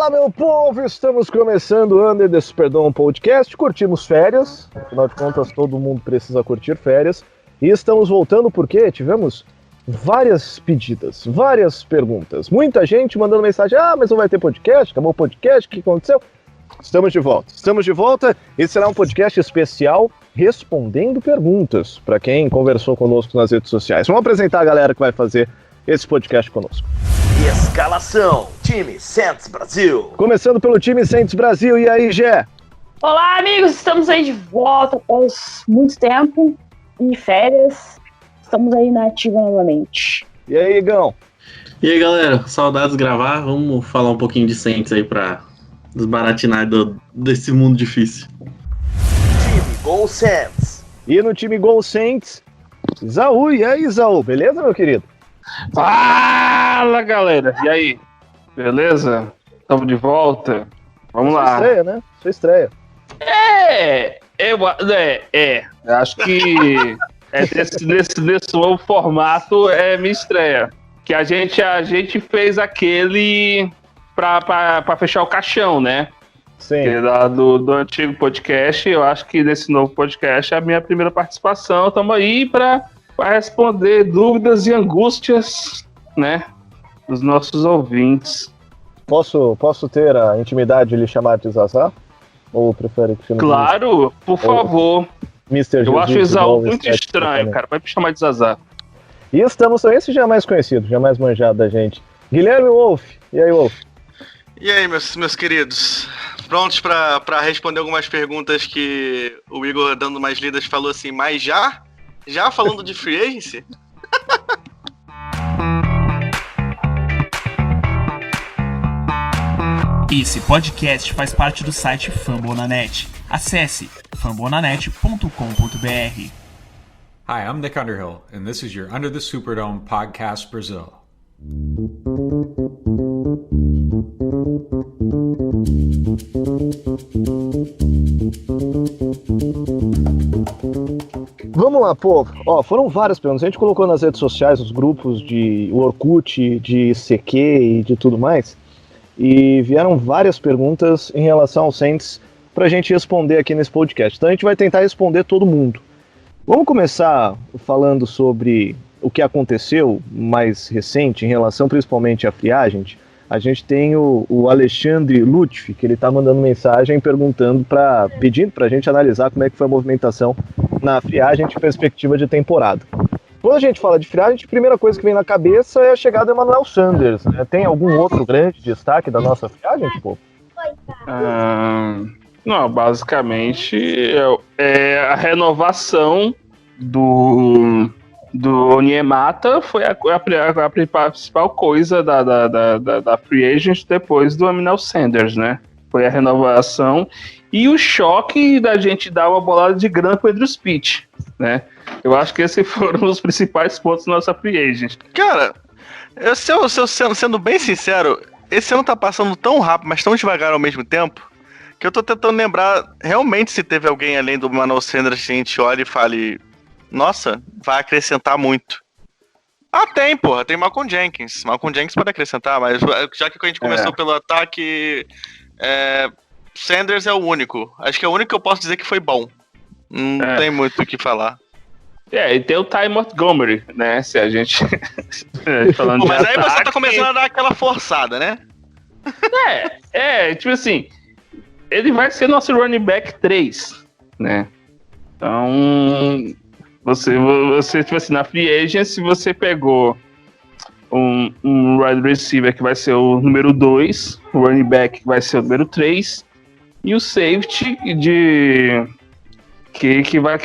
Olá, meu povo! Estamos começando o Under the Superdome Podcast. Curtimos férias, afinal de contas, todo mundo precisa curtir férias. E estamos voltando porque tivemos várias pedidas, várias perguntas. Muita gente mandando mensagem: mas não vai ter podcast? Acabou o podcast? O que aconteceu? Estamos de volta e será um podcast especial respondendo perguntas para quem conversou conosco nas redes sociais. Vamos apresentar a galera que vai fazer esse podcast conosco. Escalação, time Saints Brasil. Começando pelo time Saints Brasil, e aí, Gé? Olá, amigos, estamos aí de volta após muito tempo e férias. Estamos aí na ativa novamente. E aí, Igão? E aí, galera, saudades de gravar. Vamos falar um pouquinho de Saints aí pra desbaratinar desse mundo difícil. Time Go Saints. E no time Go Saints, Isaú. E aí, Isaú, beleza, meu querido? Fala, galera! E aí? Beleza? Estamos de volta? Vamos lá. Sua estreia, né? Sua estreia. Acho que nesse novo formato é minha estreia. Que a gente fez aquele pra fechar o caixão, né? Sim. Do antigo podcast. Eu acho que nesse novo podcast é a minha primeira participação. Estamos aí para responder dúvidas e angústias, né, dos nossos ouvintes. Posso ter a intimidade de lhe chamar de Zazá? Ou prefere que chame? Claro, por favor. Mr. Eu acho o Exaú muito estranho, cara. Vai me chamar de Zazá. E estamos também, esse já é mais conhecido, já é mais manjado da gente. Guilherme Wolf. E aí, Wolf? E aí, meus queridos? Prontos pra responder algumas perguntas que o Igor, dando mais lidas, falou assim, mas já? Já falando de free agency? Esse podcast faz parte do site Fambonanet. Acesse fambonanet.com.br. Hi, I'm Nick Underhill, and this is your Under the Superdome Podcast Brazil. Vamos lá, povo. Foram várias perguntas. A gente colocou nas redes sociais, os grupos de Orkut, de CQ e de tudo mais. E vieram várias perguntas em relação ao Saints pra gente responder aqui nesse podcast. Então a gente vai tentar responder todo mundo. Vamos começar falando sobre o que aconteceu mais recente em relação principalmente à free agent. A gente tem o Alexandre Lutfi, que ele tá mandando mensagem pedindo pra gente analisar como é que foi a movimentação na free agent em perspectiva de temporada. Quando a gente fala de free agent, a primeira coisa que vem na cabeça é a chegada do Emmanuel Sanders, né? Tem algum outro grande destaque da nossa free agent, pô? Não, basicamente é a renovação do Onyemata foi a principal coisa da free agent depois do Emmanuel Sanders, né? Foi a renovação e o choque da gente dar uma bolada de grana com o Andrew Speed, né? Eu acho que esses foram os principais pontos da nossa free agent. Cara, sendo bem sincero, esse ano tá passando tão rápido, mas tão devagar ao mesmo tempo, que eu tô tentando lembrar realmente se teve alguém além do Emmanuel Sanders que a gente olha e fale, nossa, vai acrescentar muito. Tem, porra, tem Malcolm Jenkins. Malcolm Jenkins pode acrescentar, mas já que a gente começou pelo ataque, Sanders é o único. Acho que é o único que eu posso dizer que foi bom. Não tem muito o que falar. E tem o Ty Montgomery, né? Se a gente. Falando mas aí ataque, você tá começando a dar aquela forçada, né? Tipo assim, ele vai ser nosso running back 3, né? Então, você tipo assim, na free agency, você pegou um wide receiver que vai ser o número 2, o running back que vai ser o número 3, e o safety que vai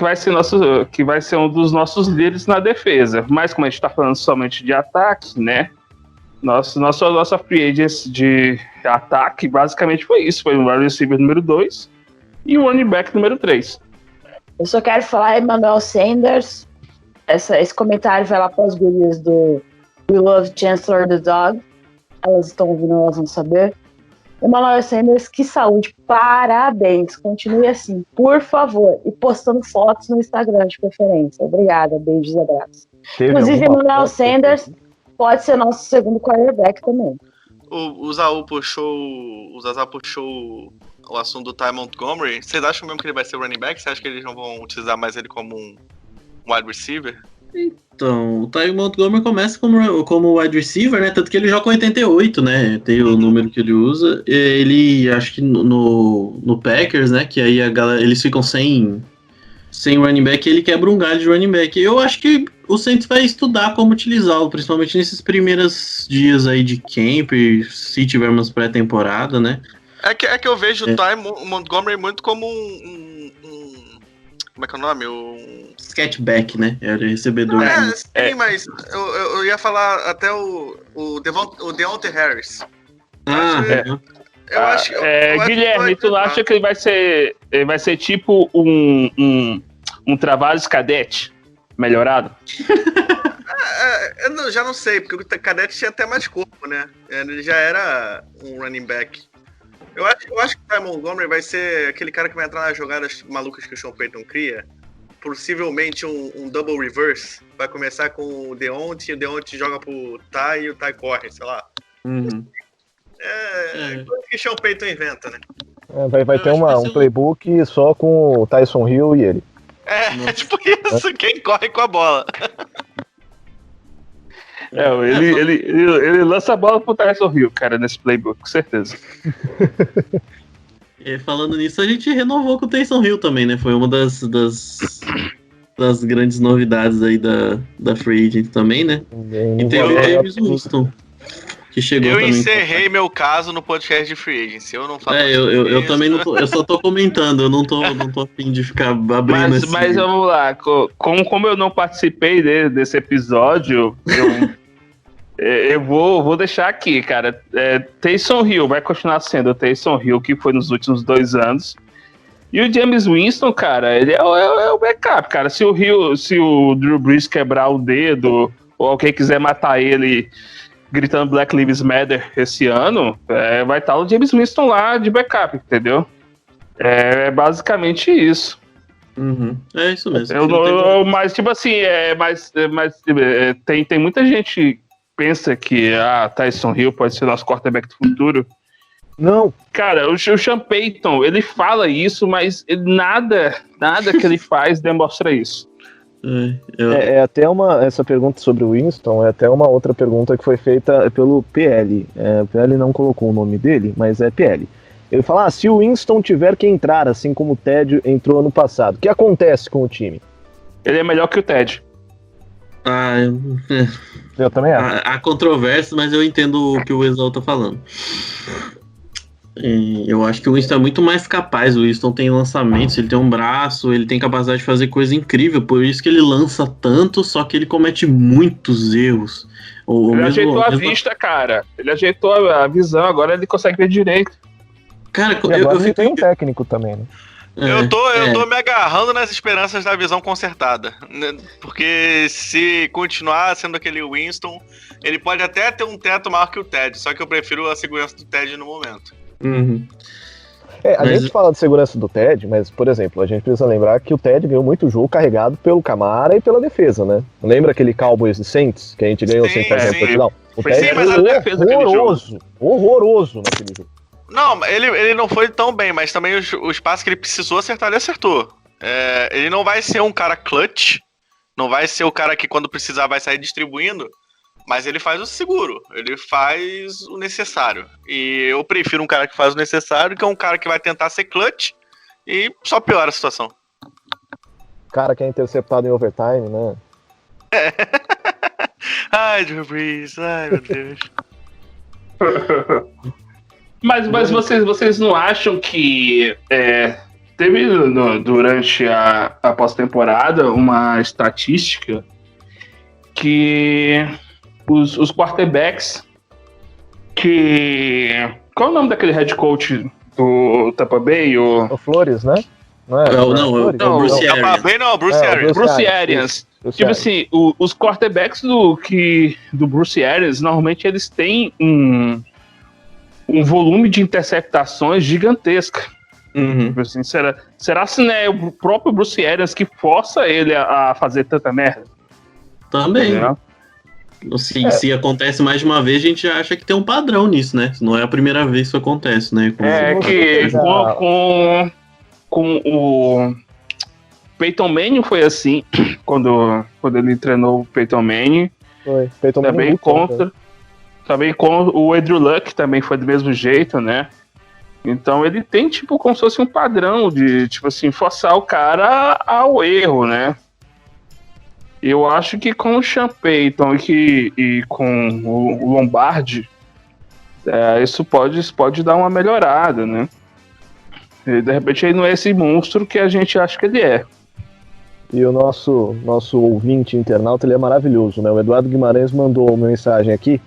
ser um dos nossos líderes na defesa. Mas como a gente tá falando somente de ataque, né? Nossa free agency de ataque basicamente foi isso. Foi o wide receiver número 2 e o running back número 3. Eu só quero falar Emmanuel Sanders. Esse comentário vai lá para os gurias do We Love Chancellor the Dog. Elas estão ouvindo, elas vão saber. Emmanuel Sanders, que saúde, parabéns, continue assim, por favor, e postando fotos no Instagram de preferência. Obrigada, beijos e abraços. Inclusive, Emmanuel Sanders pode ser nosso segundo quarterback também. o Zazal puxou o assunto do Ty Montgomery. Vocês acham mesmo que ele vai ser o running back? Você acha que eles não vão utilizar mais ele como um wide receiver? Então, o Ty Montgomery começa como wide receiver, né? Tanto que ele joga com 88, né? Tem o número que ele usa. Ele, acho que no Packers, né? Que aí a galera, eles ficam sem running back, ele quebra um galho de running back. Eu acho que o Saints vai estudar como utilizá-lo, principalmente nesses primeiros dias aí de camp, se tivermos pré-temporada, né? É que eu vejo o Ty Montgomery muito como como é que é o nome? Sketchback, né? Era recebedor. Sim, mas eu ia falar até o Deontay Harris. Eu acho. Guilherme, tu não acha que ele vai ser tipo um Travares cadete melhorado? Eu já não sei, porque o cadete tinha até mais corpo, né? Ele já era um running back. Eu acho que o Ty Montgomery vai ser aquele cara que vai entrar nas jogadas malucas que o Sean Payton cria. Possivelmente um double reverse. Vai começar com o Deontay joga pro Ty e o Ty corre, sei lá. Uhum. Coisa que o Sean Payton inventa, né? Vai ter um playbook só com o Tyson Hill e ele. É tipo isso, quem corre com a bola. Ele lança a bola pro Tyson Hill, cara, nesse playbook, com certeza. E falando nisso, a gente renovou com o Tyson Hill também, né? Foi uma das grandes novidades aí da Free Agent também, né? E tem o James Winston, que chegou também. Eu encerrei meu caso no podcast de Free Agency. Eu não falo. Eu também não tô, eu só tô comentando, eu não tô afim de ficar abrindo mas vamos lá, como eu não participei desse episódio, eu vou deixar aqui, cara. Tyson Hill vai continuar sendo o Tyson Hill que foi nos últimos 2 anos. E o James Winston, cara, ele é o backup, cara. Se o Drew Brees quebrar o dedo, ou alguém quiser matar ele gritando Black Lives Matter esse ano, vai estar o James Winston lá de backup, entendeu? É basicamente isso. Uhum. É isso mesmo. Mas, tipo assim, tem muita gente que pensa que Tyson Hill pode ser nosso quarterback do futuro. Não. Cara, o Sean Payton, ele fala isso, mas nada que ele faz demonstra isso. Até essa pergunta sobre o Winston é até uma outra pergunta que foi feita pelo PL. O PL não colocou o nome dele, mas é PL. Ele fala, se o Winston tiver que entrar, assim como o Ted entrou ano passado, o que acontece com o time? Ele é melhor que o Ted. Eu também acho. Há controvérsia, mas eu entendo o que o Exal tá falando. Eu acho que o Winston é muito mais capaz. O Winston tem lançamentos, ele tem um braço, ele tem capacidade de fazer coisa incrível. Por isso que ele lança tanto, só que ele comete muitos erros. Ajeitou a vista, cara. Ele ajeitou a visão, agora ele consegue ver direito. Cara, eu tem um técnico também, né? Eu tô me agarrando nas esperanças da visão consertada. Porque se continuar sendo aquele Winston, ele pode até ter um teto maior que o Ted, só que eu prefiro a segurança do Ted no momento. Uhum. A gente fala de segurança do Ted, mas, por exemplo, a gente precisa lembrar que o Ted ganhou muito jogo carregado pelo Camara e pela defesa, né? Lembra aquele Cowboys e Saints, que a gente ganhou sem fazer touchdown? O Ted foi horroroso naquele jogo. Não, ele não foi tão bem, mas também o espaço que ele precisou acertar, ele acertou. Ele não vai ser um cara clutch, não vai ser o cara que quando precisar vai sair distribuindo, mas ele faz o seguro, ele faz o necessário. E eu prefiro um cara que faz o necessário que um cara que vai tentar ser clutch e só piora a situação. Cara que é interceptado em overtime, né? Ai, Drew Brees, ai meu Deus. Mas vocês não acham que teve durante a pós-temporada uma estatística que os quarterbacks que... Qual é o nome daquele head coach do Tampa Bay? O Flores, né? Não, Bruce Arians. Não, Bruce Arians. Tipo assim, os quarterbacks do Bruce Arians, normalmente eles têm um volume de interceptações gigantesca. Uhum. Tipo assim, será se não é o próprio Bruce Arians que força ele a fazer tanta merda? Também. Se acontece mais de uma vez, a gente acha que tem um padrão nisso, né? Não é a primeira vez que isso acontece, né? Com o Peyton Manning foi assim, quando ele treinou o Peyton Manning. Foi. Peyton Manning também com o Andrew Luck também foi do mesmo jeito, né? Então ele tem, tipo, como se fosse um padrão de, tipo assim, forçar o cara ao erro, né? Eu acho que com o Sean Payton e com o Lombardi, isso pode dar uma melhorada, né? E, de repente ele não é esse monstro que a gente acha que ele é. E o nosso ouvinte internauta, ele é maravilhoso, né? O Eduardo Guimarães mandou uma mensagem aqui.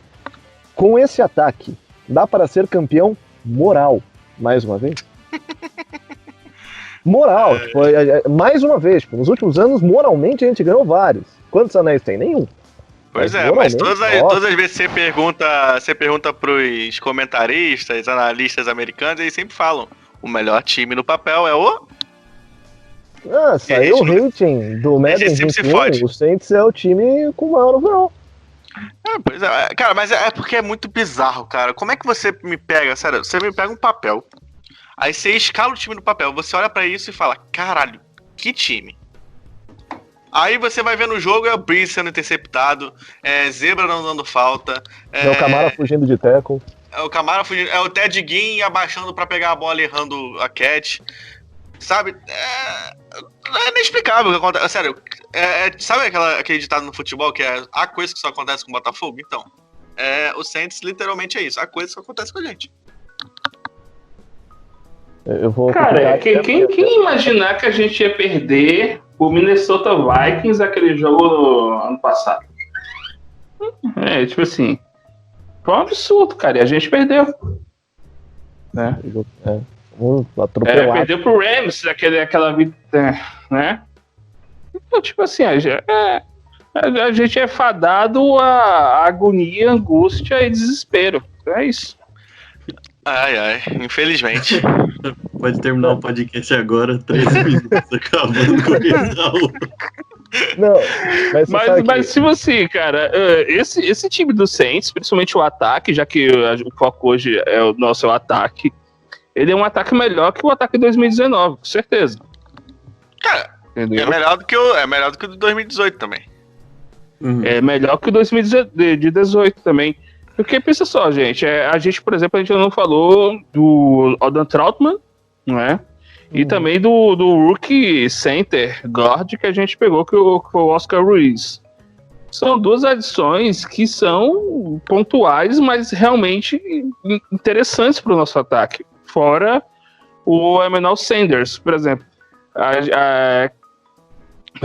Com esse ataque, dá para ser campeão moral, mais uma vez? Moral, foi, mais uma vez, tipo, nos últimos anos, moralmente a gente ganhou vários. Quantos anéis tem? Nenhum. Pois mas todas as vezes você pergunta pros comentaristas, analistas americanos, eles sempre falam, o melhor time no papel é o... Saiu o rating do Madden 21, o Saints é o time com o maior overall. Pois é, cara, mas é porque é muito bizarro, cara. Como é que você me pega, sério, você me pega um papel, aí você escala o time no papel, você olha pra isso e fala, caralho, que time? Aí você vai ver no jogo, é o Breeze sendo interceptado, Zebra não dando falta. É o Camara fugindo de tackle. É o Camara fugindo, é o Ted Ginn abaixando pra pegar a bola e errando a catch. Sabe? É inexplicável o que acontece. Sério, sabe aquele ditado no futebol que é a coisa que só acontece com o Botafogo? Então, o Saints literalmente é isso, a coisa que só acontece com a gente. Eu vou quem imaginar que a gente ia perder o Minnesota Vikings aquele jogo no ano passado? Tipo assim, foi um absurdo, cara, e a gente perdeu. Né? Perdeu pro Rams aquela vitória, né? Então, tipo assim, a gente é fadado a agonia, angústia e desespero. É isso. Ai, infelizmente. Pode terminar o podcast agora, 13 minutos, acabando com o final. Não, mas tipo assim, cara, esse time do Saints, principalmente o ataque, já que o foco hoje é o nosso ataque, ele é um ataque melhor que o ataque de 2019, com certeza. Cara, entendeu? É melhor do que o de 2018 também. Uhum. É melhor que o 2018 também. Porque pensa só, gente, a gente, por exemplo, a gente não falou do Adam Trautman, não é? E também do rookie center guard que a gente pegou, que foi o Oscar Ruiz. São duas adições que são pontuais, mas realmente interessantes para o nosso ataque. Fora o Emmanuel Sanders, por exemplo. A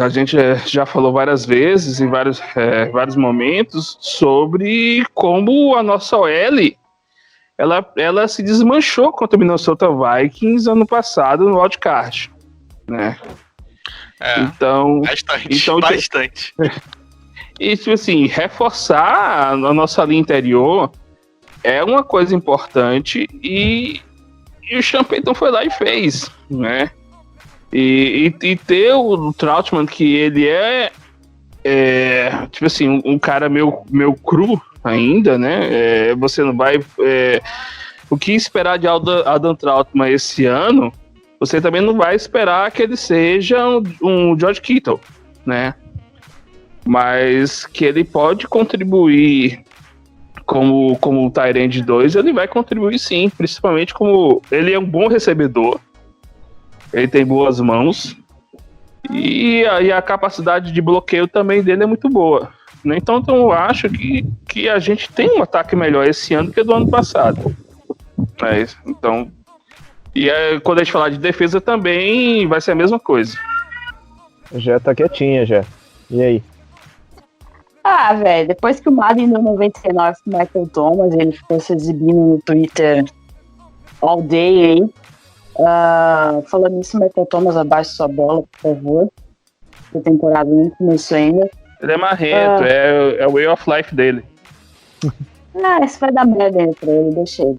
gente já falou várias vezes, em vários momentos, sobre como a nossa OL ela se desmanchou contra o Minnesota Vikings ano passado no wildcard, né? Bastante. E, tipo assim, reforçar a nossa linha interior é uma coisa importante e o Sean Payton foi lá e fez, né? E ter o Trautman, que ele tipo assim, um cara meio cru ainda, né? Você não vai... o que esperar de Adam Trautman esse ano, você também não vai esperar que ele seja um George Kittle, né? Mas que ele pode contribuir como o Tight End 2, ele vai contribuir sim, principalmente como ele é um bom recebedor, ele tem boas mãos e a capacidade de bloqueio também dele é muito boa, né? Então eu acho que a gente tem um ataque melhor esse ano que do ano passado. Então, quando a gente falar de defesa também vai ser a mesma coisa. Já tá quietinha já. E aí? Velho, depois que o Madden deu 99 pro Michael Thomas, ele ficou se exibindo no Twitter all day aí. Falando nisso, Michael Thomas, abaixe sua bola, por favor. A temporada nem começou ainda. Ele é marrento, é o way of life dele. Isso vai dar merda aí pra ele, deixa ele.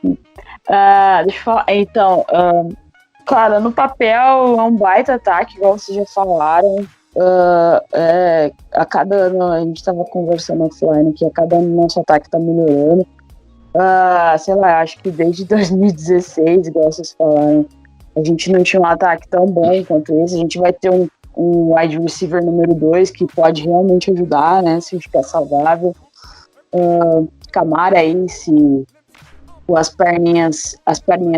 Deixa eu falar. Então, cara, no papel é um baita ataque, igual vocês já falaram. A cada ano, a gente estava conversando offline que a cada ano nosso ataque está melhorando. Sei lá, acho que desde 2016, igual vocês falaram, a gente não tinha um ataque tão bom quanto esse. A gente vai ter um wide receiver número 2 que pode realmente ajudar, né, se ficar saudável. Camara aí, se com as perninhas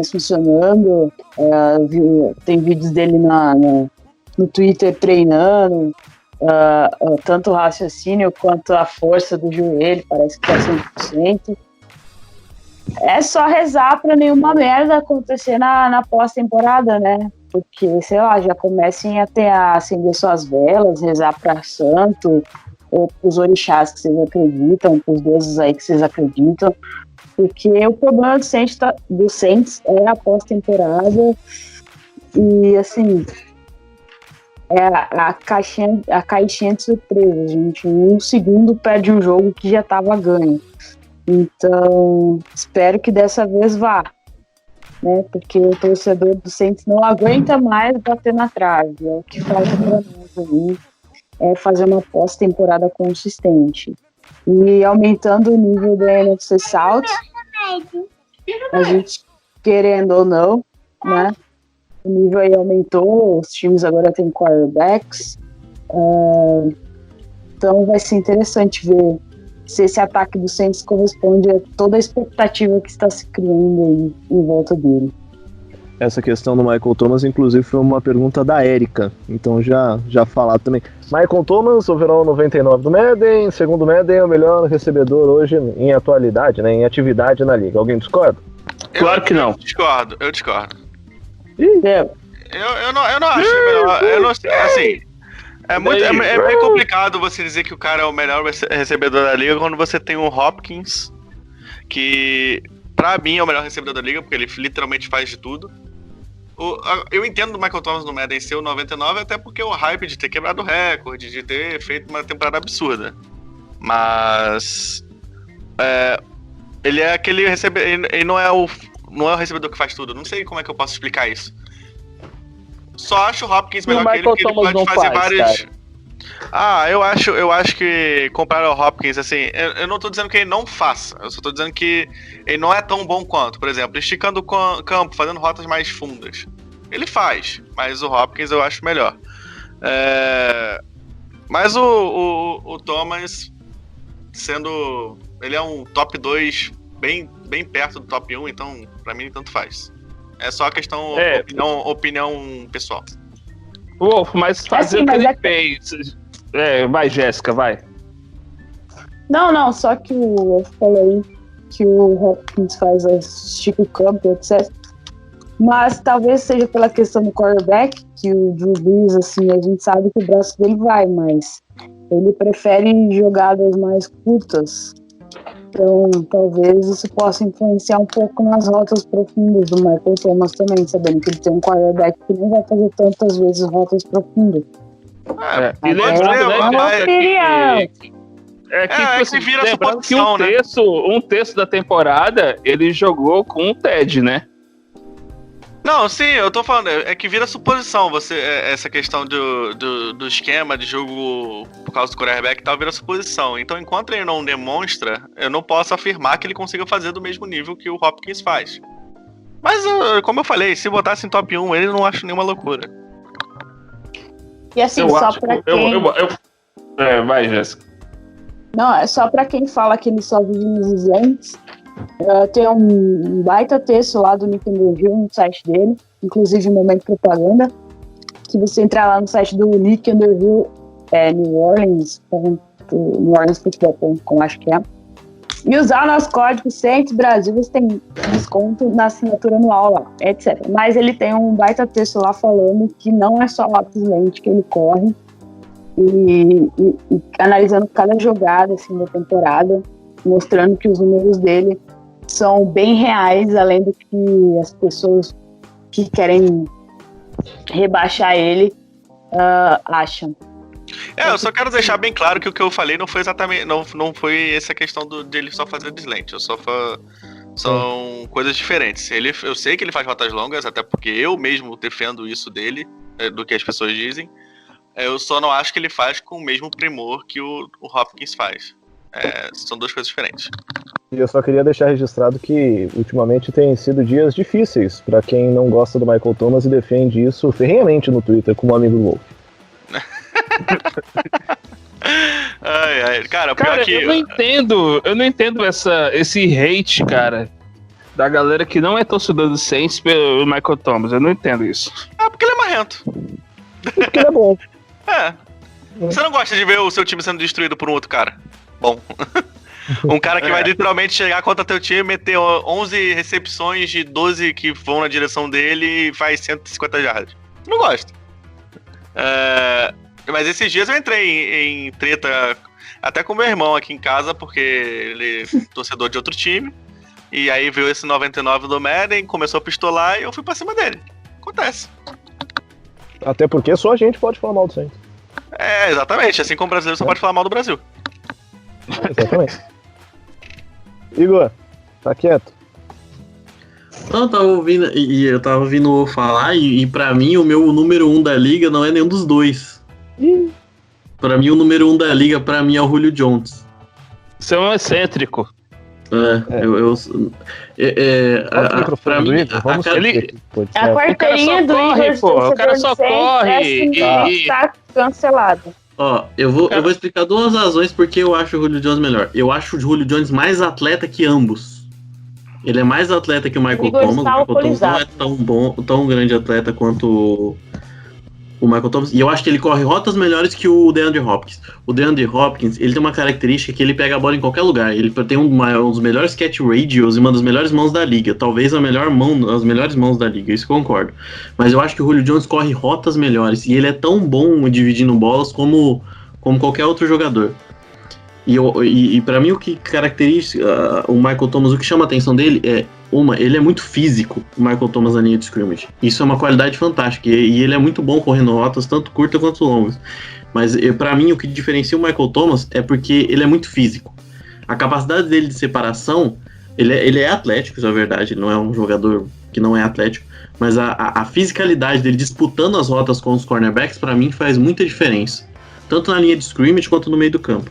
funcionando. Tem vídeos dele no Twitter treinando. Tanto o raciocínio quanto a força do joelho, parece que tá 100%. É só rezar pra nenhuma merda acontecer na pós-temporada, né? Porque, sei lá, já comecem a acender suas velas, rezar pra santo, ou pros orixás que vocês acreditam, pros deuses aí que vocês acreditam. Porque o problema do Saints é a pós-temporada e, assim, é a caixinha de surpresa, gente. Em um segundo perde um jogo que já tava ganho. Então, espero que dessa vez vá, né? Porque o torcedor do Saints não aguenta mais bater na trave. É o que falta pra nós aí, é fazer uma pós-temporada consistente. E aumentando o nível da NFC South, a gente, querendo ou não, né? O nível aí aumentou, os times agora têm quarterbacks. Então vai ser interessante ver se esse ataque do Saints corresponde a toda a expectativa que está se criando aí em volta dele. Essa questão do Michael Thomas, inclusive, foi uma pergunta da Érica, então já falar também. Michael Thomas, overall 99 do Madden, segundo Madden, é o melhor recebedor hoje em atualidade, né, em atividade na liga. Alguém discorda? Claro que não. Eu discordo. Ih, Eu não acho melhor. Eu não sei, assim. É meio complicado você dizer que o cara é o melhor recebedor da liga quando você tem um Hopkins, que pra mim é o melhor recebedor da liga, porque ele literalmente faz de tudo. Eu entendo do Michael Thomas no Madden ser o 99, até porque o hype de ter quebrado o recorde, de ter feito uma temporada absurda. Mas ele é aquele recebedor. Ele não é o recebedor que faz tudo. Não sei como é que eu posso explicar isso. Só acho o Hopkins melhor que ele, porque ele pode fazer vários. Eu acho que comparar ao Hopkins, assim, eu não tô dizendo que ele não faça, eu só tô dizendo que ele não é tão bom quanto. Por exemplo, esticando o campo, fazendo rotas mais fundas. Ele faz, mas o Hopkins eu acho melhor. Mas o Thomas, ele é um top 2 bem perto do top 1, então pra mim tanto faz. É só a questão opinião pessoal. Wolf, mas fazer o que ele fez. Vai, Jéssica, vai. Não, só que o Wolf falou aí que o Hopkins faz estica o campo, etc. Mas talvez seja pela questão do quarterback, que o Drew Brees, assim, a gente sabe que o braço dele vai, mas ele prefere jogadas mais curtas. Então, talvez isso possa influenciar um pouco nas rotas profundas do Michael Thomas também, sabendo que ele tem um quarterback que não vai fazer tantas vezes rotas profundas. E lembrando, né, que vira suposição, né? Um terço da temporada ele jogou com o Ted, né? Não, sim, eu tô falando, é que vira suposição, essa questão do esquema de jogo por causa do quarterback e tal, vira suposição. Então, enquanto ele não demonstra, eu não posso afirmar que ele consiga fazer do mesmo nível que o Hopkins faz. Mas, como eu falei, se botasse em top 1, ele não acho nenhuma loucura. E assim, vai, Jéssica. Não, é só pra quem fala que ele só vive nos Slants. Tem um baita texto lá do Nick Underhill no site dele, inclusive momento propaganda. Se você entrar lá no site do Nick Underhill, New Orleans Football.com, acho que é, e usar o nosso código Saints Brasil, você tem desconto na assinatura anual lá, etc. Mas ele tem um baita texto lá falando que não é só simplesmente que ele corre e analisando cada jogada assim, da temporada, mostrando que os números dele são bem reais, além do que as pessoas que querem rebaixar ele acham. Eu só quero deixar bem claro que o que eu falei não foi exatamente, não foi essa questão dele só fazer slant. São coisas diferentes. Eu sei que ele faz rotas longas, até porque eu mesmo defendo isso dele, do que as pessoas dizem. Eu só não acho que ele faz com o mesmo primor que o Hopkins faz. São duas coisas diferentes. E eu só queria deixar registrado que ultimamente tem sido dias difíceis para quem não gosta do Michael Thomas e defende isso ferrenhamente no Twitter, como amigo do Wolf. Cara, Cara, que... eu não entendo esse hate, cara, da galera que não é torcedor do Saints pelo Michael Thomas. Eu não entendo isso. Porque ele é marrento. Porque ele é bom. Você não gosta de ver o seu time sendo destruído por um outro cara? Bom. Um cara que vai literalmente chegar contra teu time, meter 11 recepções de 12 que vão na direção dele e faz 150 jardas. Não gosto. Mas esses dias eu entrei em treta até com meu irmão aqui em casa, porque ele é torcedor de outro time. E aí viu esse 99 do Madden, começou a pistolar e eu fui pra cima dele. Acontece. Até porque só a gente pode falar mal do Saints. Exatamente. Assim como o brasileiro só pode falar mal do Brasil. Exatamente. Igor, tá quieto? Não, eu tava ouvindo o falar e pra mim o meu número 1 da liga não é nenhum dos dois. Pra mim o número 1 da liga, pra mim é o Julio Jones. Você é um excêntrico. Pra mim, É a quarteirinha do Igor. O cara só corre e tá cancelado. Ó, eu vou explicar duas razões porque eu acho o Julio Jones melhor. Eu acho o Julio Jones mais atleta que ambos. Ele é mais atleta que o Michael Thomas. O Michael Thomas não é tão grande atleta quanto o Michael Thomas. E eu acho que ele corre rotas melhores que o DeAndre Hopkins. O DeAndre Hopkins, ele tem uma característica que ele pega a bola em qualquer lugar. Ele tem um dos melhores catch radios e uma das melhores mãos da liga. Talvez as melhores mãos da liga, isso concordo. Mas eu acho que o Julio Jones corre rotas melhores. E ele é tão bom dividindo bolas como qualquer outro jogador. E pra mim o que caracteriza o Michael Thomas, o que chama a atenção dele ele é muito físico, o Michael Thomas na linha de scrimmage. Isso é uma qualidade fantástica, e ele é muito bom correndo rotas, tanto curtas quanto longas. Mas pra mim o que diferencia o Michael Thomas é porque ele é muito físico. A capacidade dele de separação, ele é atlético, isso é verdade, ele não é um jogador que não é atlético, mas a fisicalidade dele disputando as rotas com os cornerbacks, pra mim faz muita diferença. Tanto na linha de scrimmage quanto no meio do campo.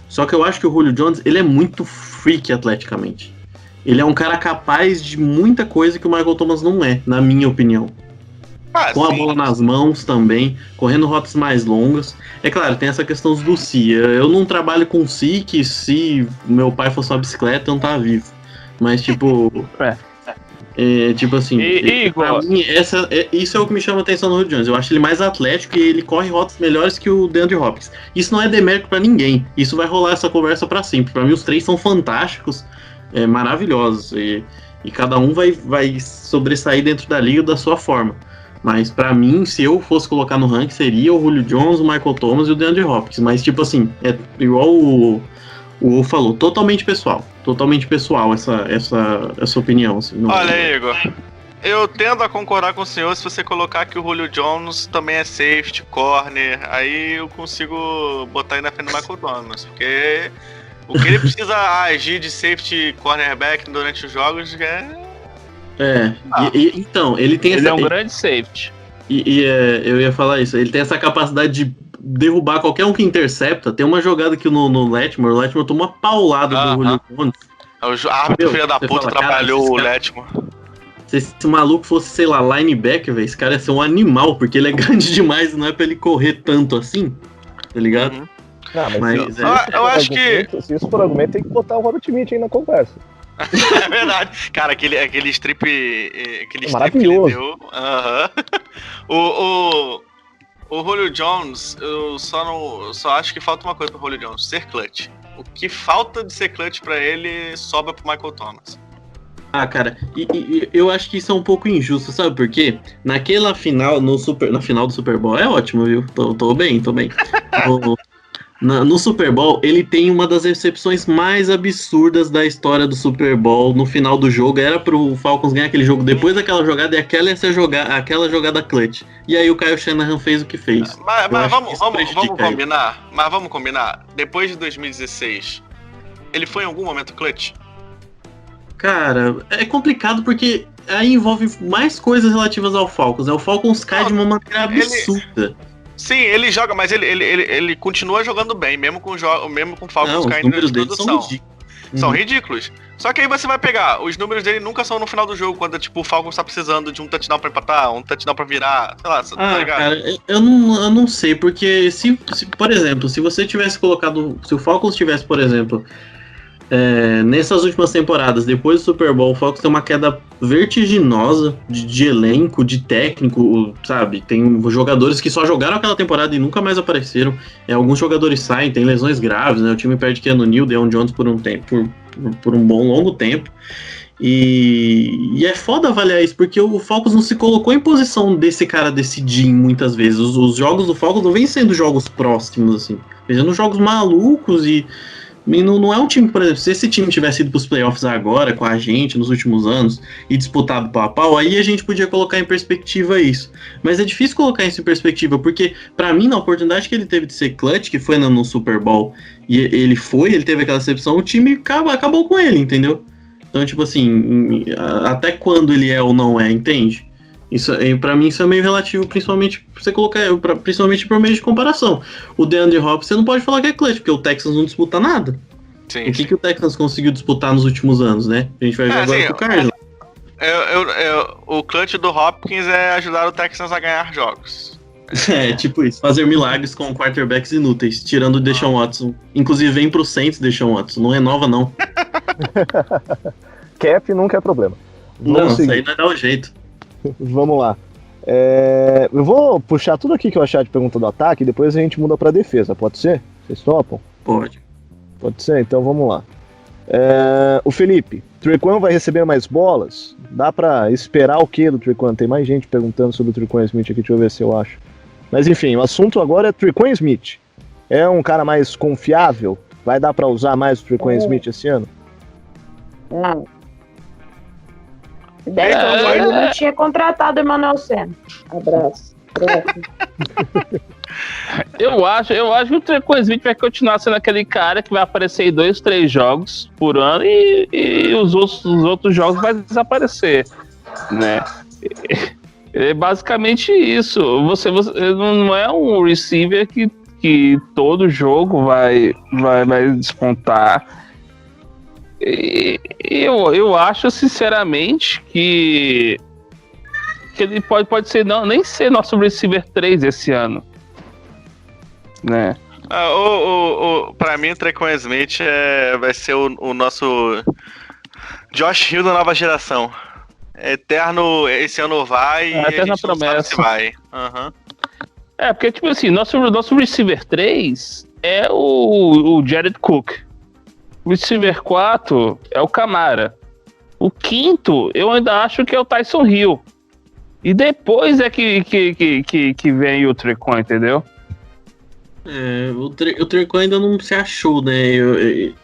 Só que eu acho que o Julio Jones, ele é muito freak atleticamente. Ele é um cara capaz de muita coisa que o Michael Thomas não é, na minha opinião. Com a bola nas mãos também, correndo rotas mais longas. É claro, tem essa questão do si. Eu não trabalho com si, que se meu pai fosse uma bicicleta, eu não tava vivo. Mas tipo... tipo assim, pra mim, isso é o que me chama a atenção no Julio Jones. Eu acho ele mais atlético e ele corre rotas melhores que o DeAndre Hopkins. Isso não é demérito pra ninguém. Isso vai rolar essa conversa pra sempre. Pra mim, os três são fantásticos, maravilhosos. E cada um vai sobressair dentro da liga da sua forma. Mas pra mim, se eu fosse colocar no ranking, seria o Julio Jones, o Michael Thomas e o DeAndre Hopkins. Mas tipo assim, é igual o Wolf falou, totalmente pessoal essa opinião. Assim, Olha, Igor, eu tendo a concordar com o senhor se você colocar que o Julio Jones também é safety, corner, aí eu consigo botar aí na frente do Michael Thomas, porque o que ele precisa agir de safety cornerback durante os jogos então, ele tem Ele é um grande safety. Eu ia falar isso, ele tem essa capacidade de derrubar qualquer um que intercepta. Tem uma jogada aqui no Letmore, o Letmore tomou uma paulada do Julio Jones. O árbitro filho da puta atrapalhou o Letmore. Se esse maluco fosse, sei lá, linebacker, velho, esse cara ia ser um animal, porque ele é grande demais, não é pra ele correr tanto assim, tá ligado? Mas eu acho que... Se isso for argumento, tem que botar o Robert Mitch aí na conversa. É verdade. Cara, aquele strip... Aquele maravilhoso. Strip o Julio Jones, eu só acho que falta uma coisa pro Julio Jones, ser clutch. O que falta de ser clutch pra ele sobra pro Michael Thomas. Cara, e eu acho que isso é um pouco injusto, sabe por quê? Naquela final, na final do Super Bowl, é ótimo, viu? Tô bem. No Super Bowl, ele tem uma das recepções mais absurdas da história do Super Bowl. No final do jogo, era pro Falcons ganhar aquele jogo depois daquela jogada, e aquela ia ser aquela jogada clutch. E aí o Kyle Shanahan fez o que fez. Mas vamos combinar. Depois de 2016, ele foi em algum momento clutch? Cara, é complicado porque aí envolve mais coisas relativas ao Falcons. O Falcons cai de uma maneira absurda. Sim, ele joga, mas ele continua jogando bem, mesmo com o Falcons caindo na produção. São ridículos. Só que aí você vai pegar, os números dele nunca são no final do jogo, quando tipo, o Falcons tá precisando de um touchdown pra empatar, um touchdown pra virar, sei lá, tá ligado? Cara, eu não sei, porque se, por exemplo, se você tivesse colocado, se o Falcons tivesse, por exemplo, nessas últimas temporadas, depois do Super Bowl, o Falcons tem uma queda vertiginosa de elenco, de técnico, sabe? Tem jogadores que só jogaram aquela temporada e nunca mais apareceram. Alguns jogadores saem, tem lesões graves, né? O time perde Keanu Neal, Deion Jones por um tempo, por um longo tempo. E é foda avaliar isso, porque o Falcons não se colocou em posição desse cara decidir muitas vezes. Os jogos do Falcons não vêm sendo jogos próximos, assim. Vêm sendo jogos malucos e não é um time, por exemplo, se esse time tivesse ido pros playoffs agora, com a gente, nos últimos anos, e disputado pau a pau, aí a gente podia colocar em perspectiva isso. Mas é difícil colocar isso em perspectiva, porque, pra mim, na oportunidade que ele teve de ser clutch, que foi no Super Bowl, e ele teve aquela recepção, o time acabou com ele, entendeu? Então, tipo assim, até quando ele é ou não é, entende? Isso, pra mim isso é meio relativo, principalmente você colocar, principalmente por meio de comparação. O DeAndre Hopkins, você não pode falar que é clutch, porque o Texans não disputa nada. Sim, o que o Texans conseguiu disputar nos últimos anos, né? A gente vai ver agora com o Cardinals. O clutch do Hopkins é ajudar o Texans a ganhar jogos. Tipo isso, fazer milagres com quarterbacks inúteis, tirando o Deshaun Watson. Inclusive vem pro Saints Deshaun Watson, não renova não. Cap nunca é problema. Isso aí não dá o jeito. Vamos lá. Eu vou puxar tudo aqui que eu achar de pergunta do ataque e depois a gente muda pra defesa, pode ser? Vocês topam? Pode ser? Então vamos lá. O Felipe, Tre'Quan vai receber mais bolas? Dá pra esperar o que do Tre'Quan? Tem mais gente perguntando sobre o Tre'Quan Smith aqui, deixa eu ver se eu acho. Mas enfim, o assunto agora é Tre'Quan Smith. É um cara mais confiável? Vai dar pra usar mais o Tre'Quan Smith esse ano? Ele não tinha contratado o Emmanuel Sanders. Abraço. Eu acho que o Tre'Quan Smith vai continuar sendo aquele cara que vai aparecer em 2, 3 jogos por ano e os outros jogos vai desaparecer, né? É basicamente isso. Você não é um receiver que todo jogo vai despontar. Eu acho sinceramente que ele pode ser, nem ser nosso receiver 3 esse ano, né? Pra mim o Tre'Quan Smith vai ser o nosso Josh Hill da nova geração. Eterno, esse ano vai e a gente não sabe se vai. Porque tipo assim, nosso receiver 3 é o Jared Cook. O receiver 4 é o Kamara. O quinto, eu ainda acho que é o Tyson Hill. E depois é que vem o Tre'Quan, entendeu? O Tre'Quan ainda não se achou, né?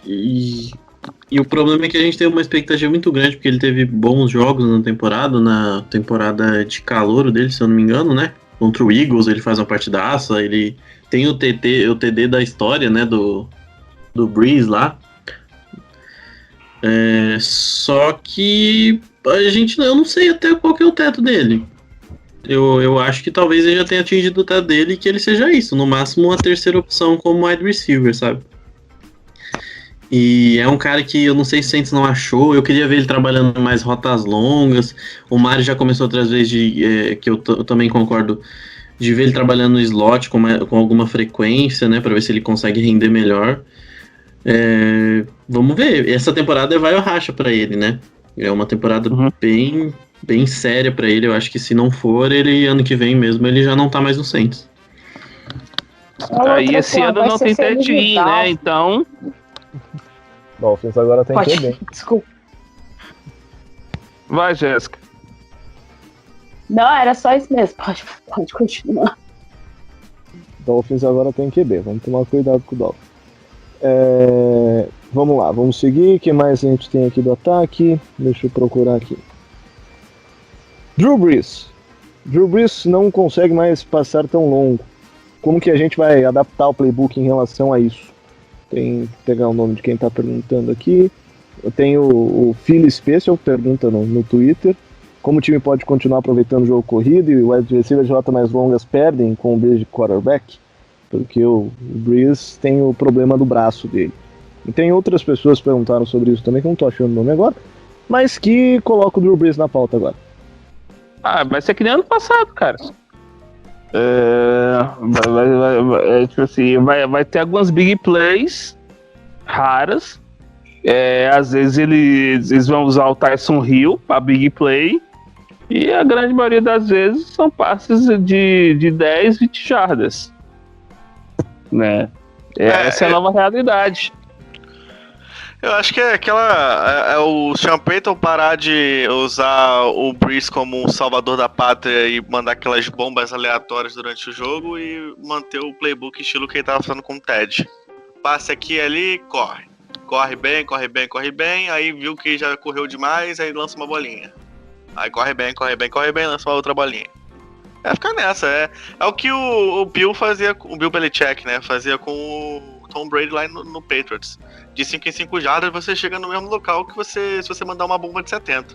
E o problema é que a gente teve uma expectativa muito grande, porque ele teve bons jogos na temporada de calouro dele, se eu não me engano, né? Contra o Eagles, ele faz uma partidaça, ele tem o TD da história, né? Do Breeze lá. Só que eu não sei até qual que é o teto dele. Eu acho que talvez ele já tenha atingido o teto dele e que ele seja isso, no máximo uma terceira opção como wide receiver, sabe? E é um cara que eu não sei se o Saints não achou, eu queria ver ele trabalhando mais rotas longas. O Mário já começou outras vezes, que eu também concordo, de ver ele trabalhando no slot com alguma frequência, né, pra ver se ele consegue render melhor. Vamos ver, essa temporada vai o racha pra ele, né? É uma temporada bem séria pra ele. Eu acho que se não for, ele ano que vem mesmo, ele já não tá mais no Saints. E esse ano não tem TD, né? Então... Dolphins agora tem que ir bem. Desculpa. Vai, Jéssica. Não, era só isso mesmo. Pode continuar. Dolphins agora tem QB. Vamos tomar cuidado com o Dolphins. Vamos lá, vamos seguir. O que mais a gente tem aqui do ataque? Deixa eu procurar aqui. Drew Brees. Drew Brees não consegue mais passar tão longo. Como que a gente vai adaptar o playbook em relação a isso? Tem que pegar o nome de quem está perguntando aqui. Eu tenho o Phil Special, pergunta no Twitter. como o time pode continuar aproveitando o jogo corrido e o wide receiver de rota mais longas perdem com o Breeze de quarterback, porque o Breeze tem o problema do braço dele. E tem outras pessoas que perguntaram sobre isso também, que eu não tô achando o nome agora, mas que coloca o Drew Brees na pauta agora. Vai ser que nem ano passado, cara. Tipo assim, vai ter algumas big plays raras. Às vezes eles vão usar o Tyson Hill pra big play. E a grande maioria das vezes são passes de 10, 20 jardas. Né? Essa é a nova realidade. Eu acho que é o Sean Payton parar de usar o Brees como um salvador da pátria e mandar aquelas bombas aleatórias durante o jogo e manter o playbook estilo que ele tava fazendo com o Ted. Passe aqui e ali, corre. Corre bem, aí viu que já correu demais, aí lança uma bolinha. Aí corre bem, lança uma outra bolinha. Ficar nessa, é o que o Bill fazia, o Bill Belichick, né, fazia com o Tom Brady lá no Patriots. De 5 em 5 jardas você chega no mesmo local que se você mandar uma bomba de 70.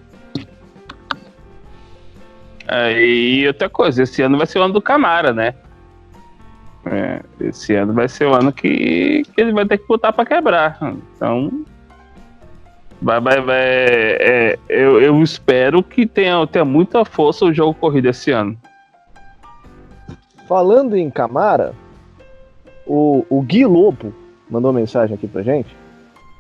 E outra coisa, esse ano vai ser o ano do Camara, né? Esse ano vai ser o ano que ele vai ter que botar pra quebrar. Então eu espero que tenha muita força o jogo corrido esse ano. Falando em Camara, o Gui Lobo mandou uma mensagem aqui pra gente,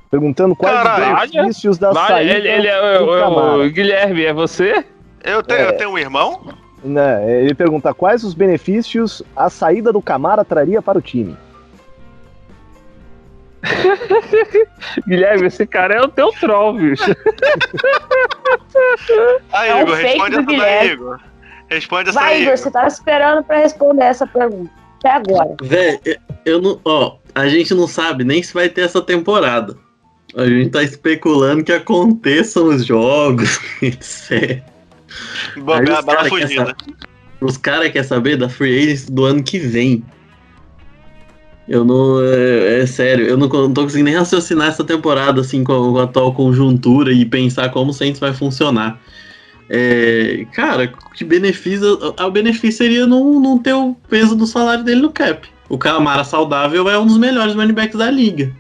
perguntando quais os benefícios da saída do Camara. Guilherme, é você? Eu tenho um irmão? Né, ele pergunta quais os benefícios a saída do Camara traria para o time. Guilherme, esse cara é o teu troll, bicho. Aí, Igor, responde essa daí, Igor. Responde essa aí. Vai, Igor, você tava esperando pra responder essa pergunta. Até agora. Véi, eu não. A gente não sabe nem se vai ter essa temporada. A gente tá especulando que aconteçam os jogos, etc. A bala fugida. Os caras querem saber da free agency do ano que vem. Eu não. É sério, eu não tô conseguindo nem raciocinar essa temporada assim com a atual conjuntura e pensar como o Saints vai funcionar. Cara, que benefício. O benefício seria não ter o peso do salário dele no cap. O Camara saudável é um dos melhores running backs da liga.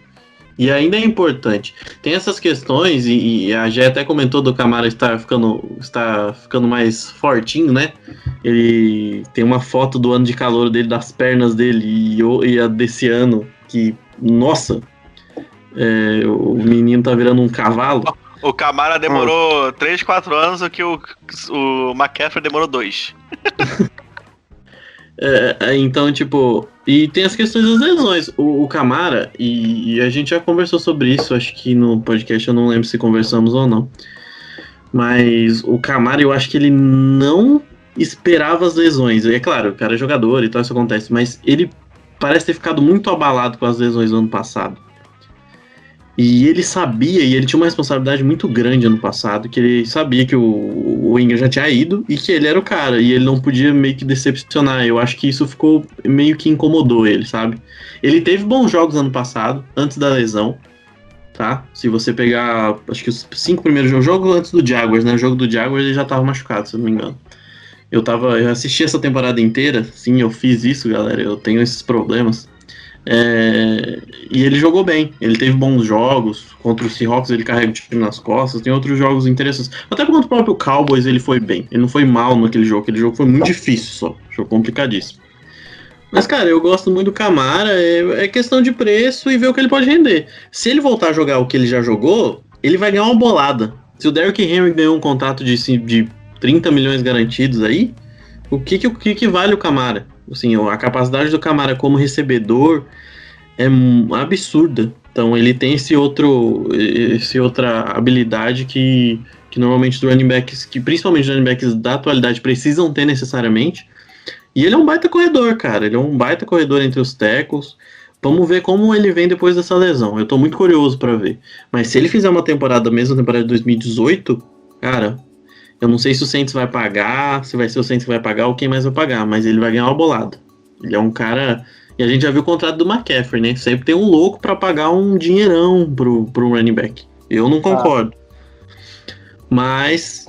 E ainda é importante. Tem essas questões, e a Gé até comentou do Camara estar ficando mais fortinho, né? Ele tem uma foto do ano de calor dele, das pernas dele, e a desse ano, que, nossa, o menino tá virando um cavalo. O Camara demorou 3, 4 anos, o que o McCaffrey demorou 2. Então, tipo, e tem as questões das lesões. O Camara, e a gente já conversou sobre isso, acho que no podcast, eu não lembro se conversamos ou não. Mas o Camara, eu acho que ele não esperava as lesões. É claro, o cara é jogador e tal, isso acontece, mas ele parece ter ficado muito abalado com as lesões do ano passado. E ele sabia, e ele tinha uma responsabilidade muito grande ano passado, que ele sabia que o Ingram já tinha ido e que ele era o cara, e ele não podia meio que decepcionar. Eu acho que isso ficou meio que incomodou ele, sabe? Ele teve bons jogos ano passado, antes da lesão, tá? Se você pegar, acho que os 5 primeiros jogos antes do Jaguars, né? O jogo do Jaguars ele já tava machucado, se eu não me engano. Eu assisti essa temporada inteira, sim, eu fiz isso, galera, eu tenho esses problemas. E ele jogou bem, ele teve bons jogos. Contra o Seahawks ele carrega o time nas costas. Tem outros jogos interessantes. Até contra o próprio Cowboys ele foi bem. Ele não foi mal naquele jogo. Aquele jogo foi muito difícil só. Jogo complicadíssimo. Mas cara, eu gosto muito do Camara. É questão de preço e ver o que ele pode render. Se ele voltar a jogar o que ele já jogou, ele vai ganhar uma bolada. Se o Derrick Henry ganhou um contrato de 30 milhões garantidos aí, o que vale o Camara? Assim, a capacidade do Camara como recebedor é absurda. Então ele tem essa outra habilidade que normalmente os running backs, que principalmente os running backs da atualidade precisam ter necessariamente. E ele é um baita corredor, cara. Ele é um baita corredor entre os tackles. Vamos ver como ele vem depois dessa lesão. Eu tô muito curioso pra ver. Mas se ele fizer uma temporada, mesmo a temporada de 2018, cara, eu não sei se o Saints vai pagar, se vai ser o Saints que vai pagar ou quem mais vai pagar, mas ele vai ganhar uma bolada. Ele é um cara... E a gente já viu o contrato do McCaffrey, né? Sempre tem um louco pra pagar um dinheirão pro running back. Eu não concordo. Mas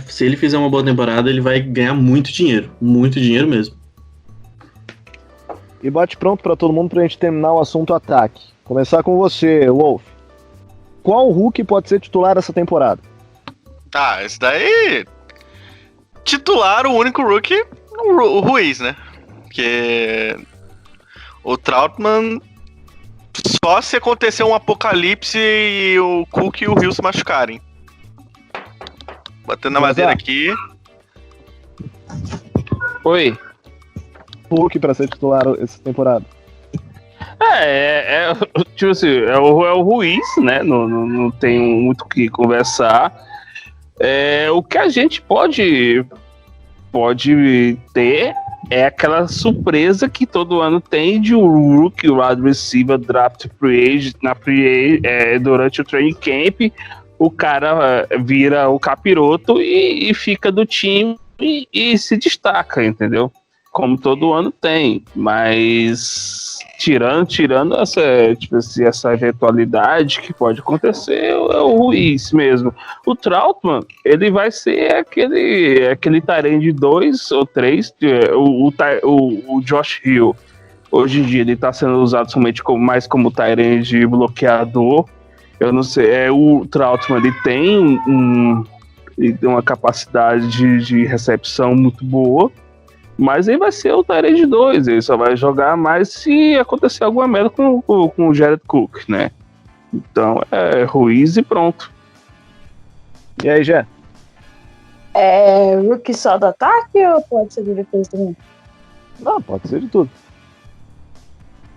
se ele fizer uma boa temporada, ele vai ganhar muito dinheiro mesmo. E bate pronto pra todo mundo pra gente terminar o assunto ataque. Começar com você, Wolf. Qual Hulk pode ser titular essa temporada? Esse daí... Titular, o único rookie, o Ruiz, né? Porque o Trautmann, só se acontecer um apocalipse e o Cook e o Hill se machucarem. Batendo na madeira aqui. Oi. Hulk pra ser titular essa temporada. Tipo assim, é o Ruiz, né? Não tem muito o que conversar. O que a gente pode ter é aquela surpresa que todo ano tem de um rookie wide receiver draft free agent durante o training camp. O cara vira o capiroto e fica do time e se destaca, entendeu? Como todo ano tem, mas tirando essa eventualidade que pode acontecer, é o Ruiz mesmo. O Trautmann, ele vai ser aquele Tyrande 2 ou 3, o Josh Hill. Hoje em dia ele está sendo usado somente mais como Tyrande bloqueador. Eu não sei, o Trautmann ele tem uma capacidade de recepção muito boa. Mas ele vai ser o Tyrande 2, ele só vai jogar mais se acontecer alguma merda com o Jared Cook, né? Então Ruiz e pronto. E aí, Jé? Rookie só do ataque ou pode ser de defesa também? Não, pode ser de tudo.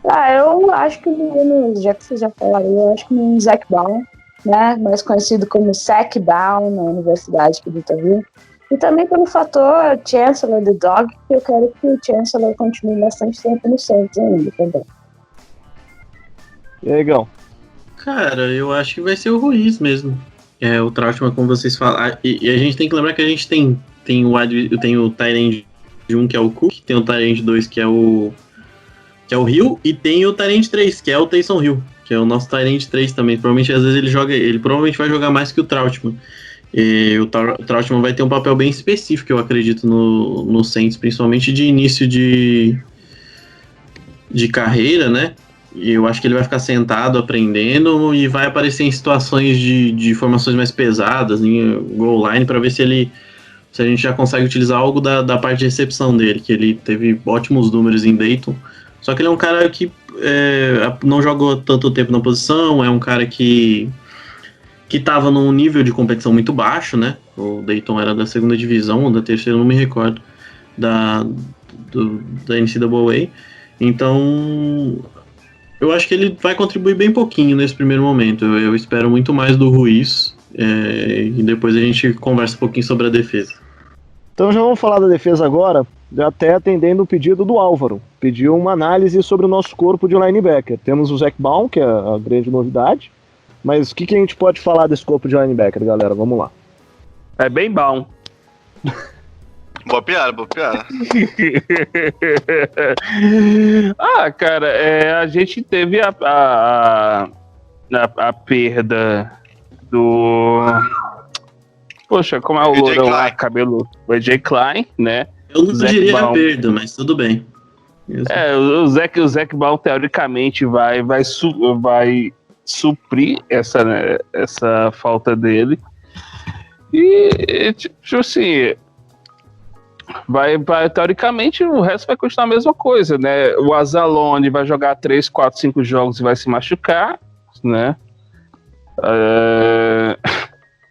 Eu acho que o menino, já que vocês já falaram, eu acho que o menino Zach Baum, né? Mais conhecido como Zach Baum na universidade que ele tá vindo. E também pelo fator Chancellor the Dog, que eu quero que o Chancellor continue bastante tempo no Saints ainda também. E aí, Gão? Cara, eu acho que vai ser o Ruiz mesmo. O Trautmann, como vocês falaram. E a gente tem que lembrar que a gente tem o Tyrande 1, que é o Cook, tem o Tyrande 2, que é o Hill, e tem o Tyrande 3, que é o Taysom Hill, que é o nosso Tyrande 3 também. Provavelmente, às vezes, ele provavelmente vai jogar mais que o Trautmann. E o Trautmann vai ter um papel bem específico, eu acredito, no Saints, principalmente de início de carreira, né? E eu acho que ele vai ficar sentado, aprendendo, e vai aparecer em situações de formações mais pesadas, em goal line, para ver se a gente já consegue utilizar algo da parte de recepção dele, que ele teve ótimos números em Dayton. Só que ele é um cara que não jogou tanto tempo na posição, é um cara que estava num nível de competição muito baixo, né? O Dayton era da segunda divisão, ou da terceira, não me recordo, da NCAA. Então, eu acho que ele vai contribuir bem pouquinho nesse primeiro momento. Eu espero muito mais do Ruiz, e depois a gente conversa um pouquinho sobre a defesa. Então já vamos falar da defesa agora, até atendendo o pedido do Álvaro. Pediu uma análise sobre o nosso corpo de linebacker. Temos o Zach Baum, que é a grande novidade. Mas o que a gente pode falar desse corpo de linebacker, galera? Vamos lá. É bem bom. Boa piada. Cara, a gente teve a perda do... Poxa, como é o lourão lá, cabelo... O AJ Klein, né? Eu não diria a perda, mas tudo bem. O Zach Baum, teoricamente, vai suprir essa falta dele. E, tipo assim, teoricamente, o resto vai continuar a mesma coisa, né? O Azalone vai jogar 3, 4, 5 jogos e vai se machucar, né?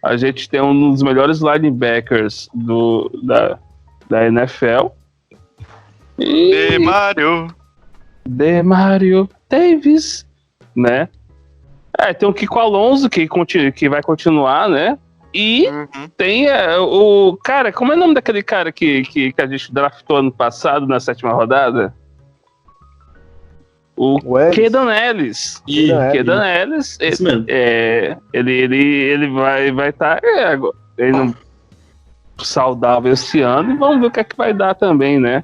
A gente tem um dos melhores linebackers da NFL. E Demario Davis, né? Tem o Kiko Alonso que vai continuar, né? E tem o cara, como é o nome daquele cara que a gente draftou ano passado na 7ª rodada? O Kedan Ellis. Kedan Ellis, ele vai estar saudável esse ano, e vamos ver o que é que vai dar também, né?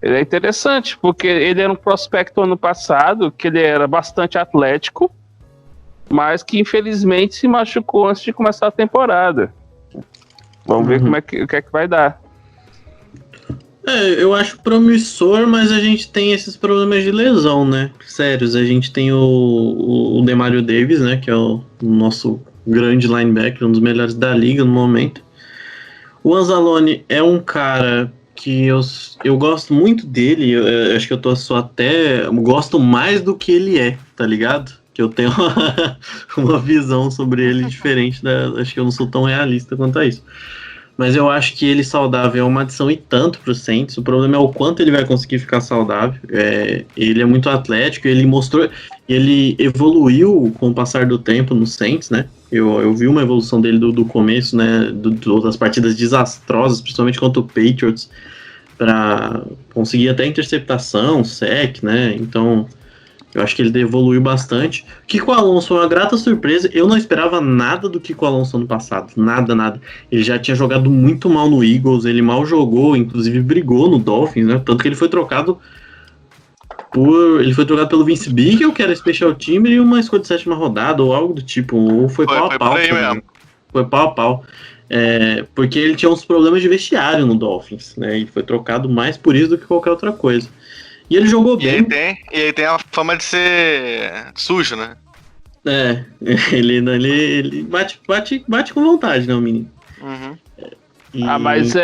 Ele é interessante, porque ele era um prospecto ano passado, que ele era bastante atlético, mas que infelizmente se machucou antes de começar a temporada. Vamos ver o que é que vai dar. Eu acho promissor, mas a gente tem esses problemas de lesão, né? Sérios, a gente tem o Demario Davis, né? Que é o nosso grande linebacker, um dos melhores da liga no momento. O Anzalone é um cara que eu gosto muito dele, eu acho que eu gosto mais do que ele é, tá ligado? Que eu tenho uma visão sobre ele diferente, acho que eu não sou tão realista quanto a isso. Mas eu acho que ele saudável é uma adição e tanto pro Saints. O problema é o quanto ele vai conseguir ficar saudável. Ele é muito atlético, ele evoluiu com o passar do tempo no Saints, né? Eu vi uma evolução dele do começo, né? Das partidas desastrosas, principalmente contra o Patriots, para conseguir até interceptação, sec, né? Então, eu acho que ele evoluiu bastante. Kiko Alonso foi uma grata surpresa. Eu não esperava nada do Kiko Alonso ano passado. Nada. Ele já tinha jogado muito mal no Eagles. Ele mal jogou, inclusive brigou no Dolphins, né? Tanto que ele foi trocado pelo Vince Biegel, que era special teamer, e uma escolha de 7ª rodada, ou algo do tipo. Ou foi pau a pau. Foi pau a pau. Porque ele tinha uns problemas de vestiário no Dolphins, né? E foi trocado mais por isso do que qualquer outra coisa. E ele jogou bem. E ele tem a fama de ser sujo, né? Ele bate com vontade, né, o menino? Uhum. Mas então...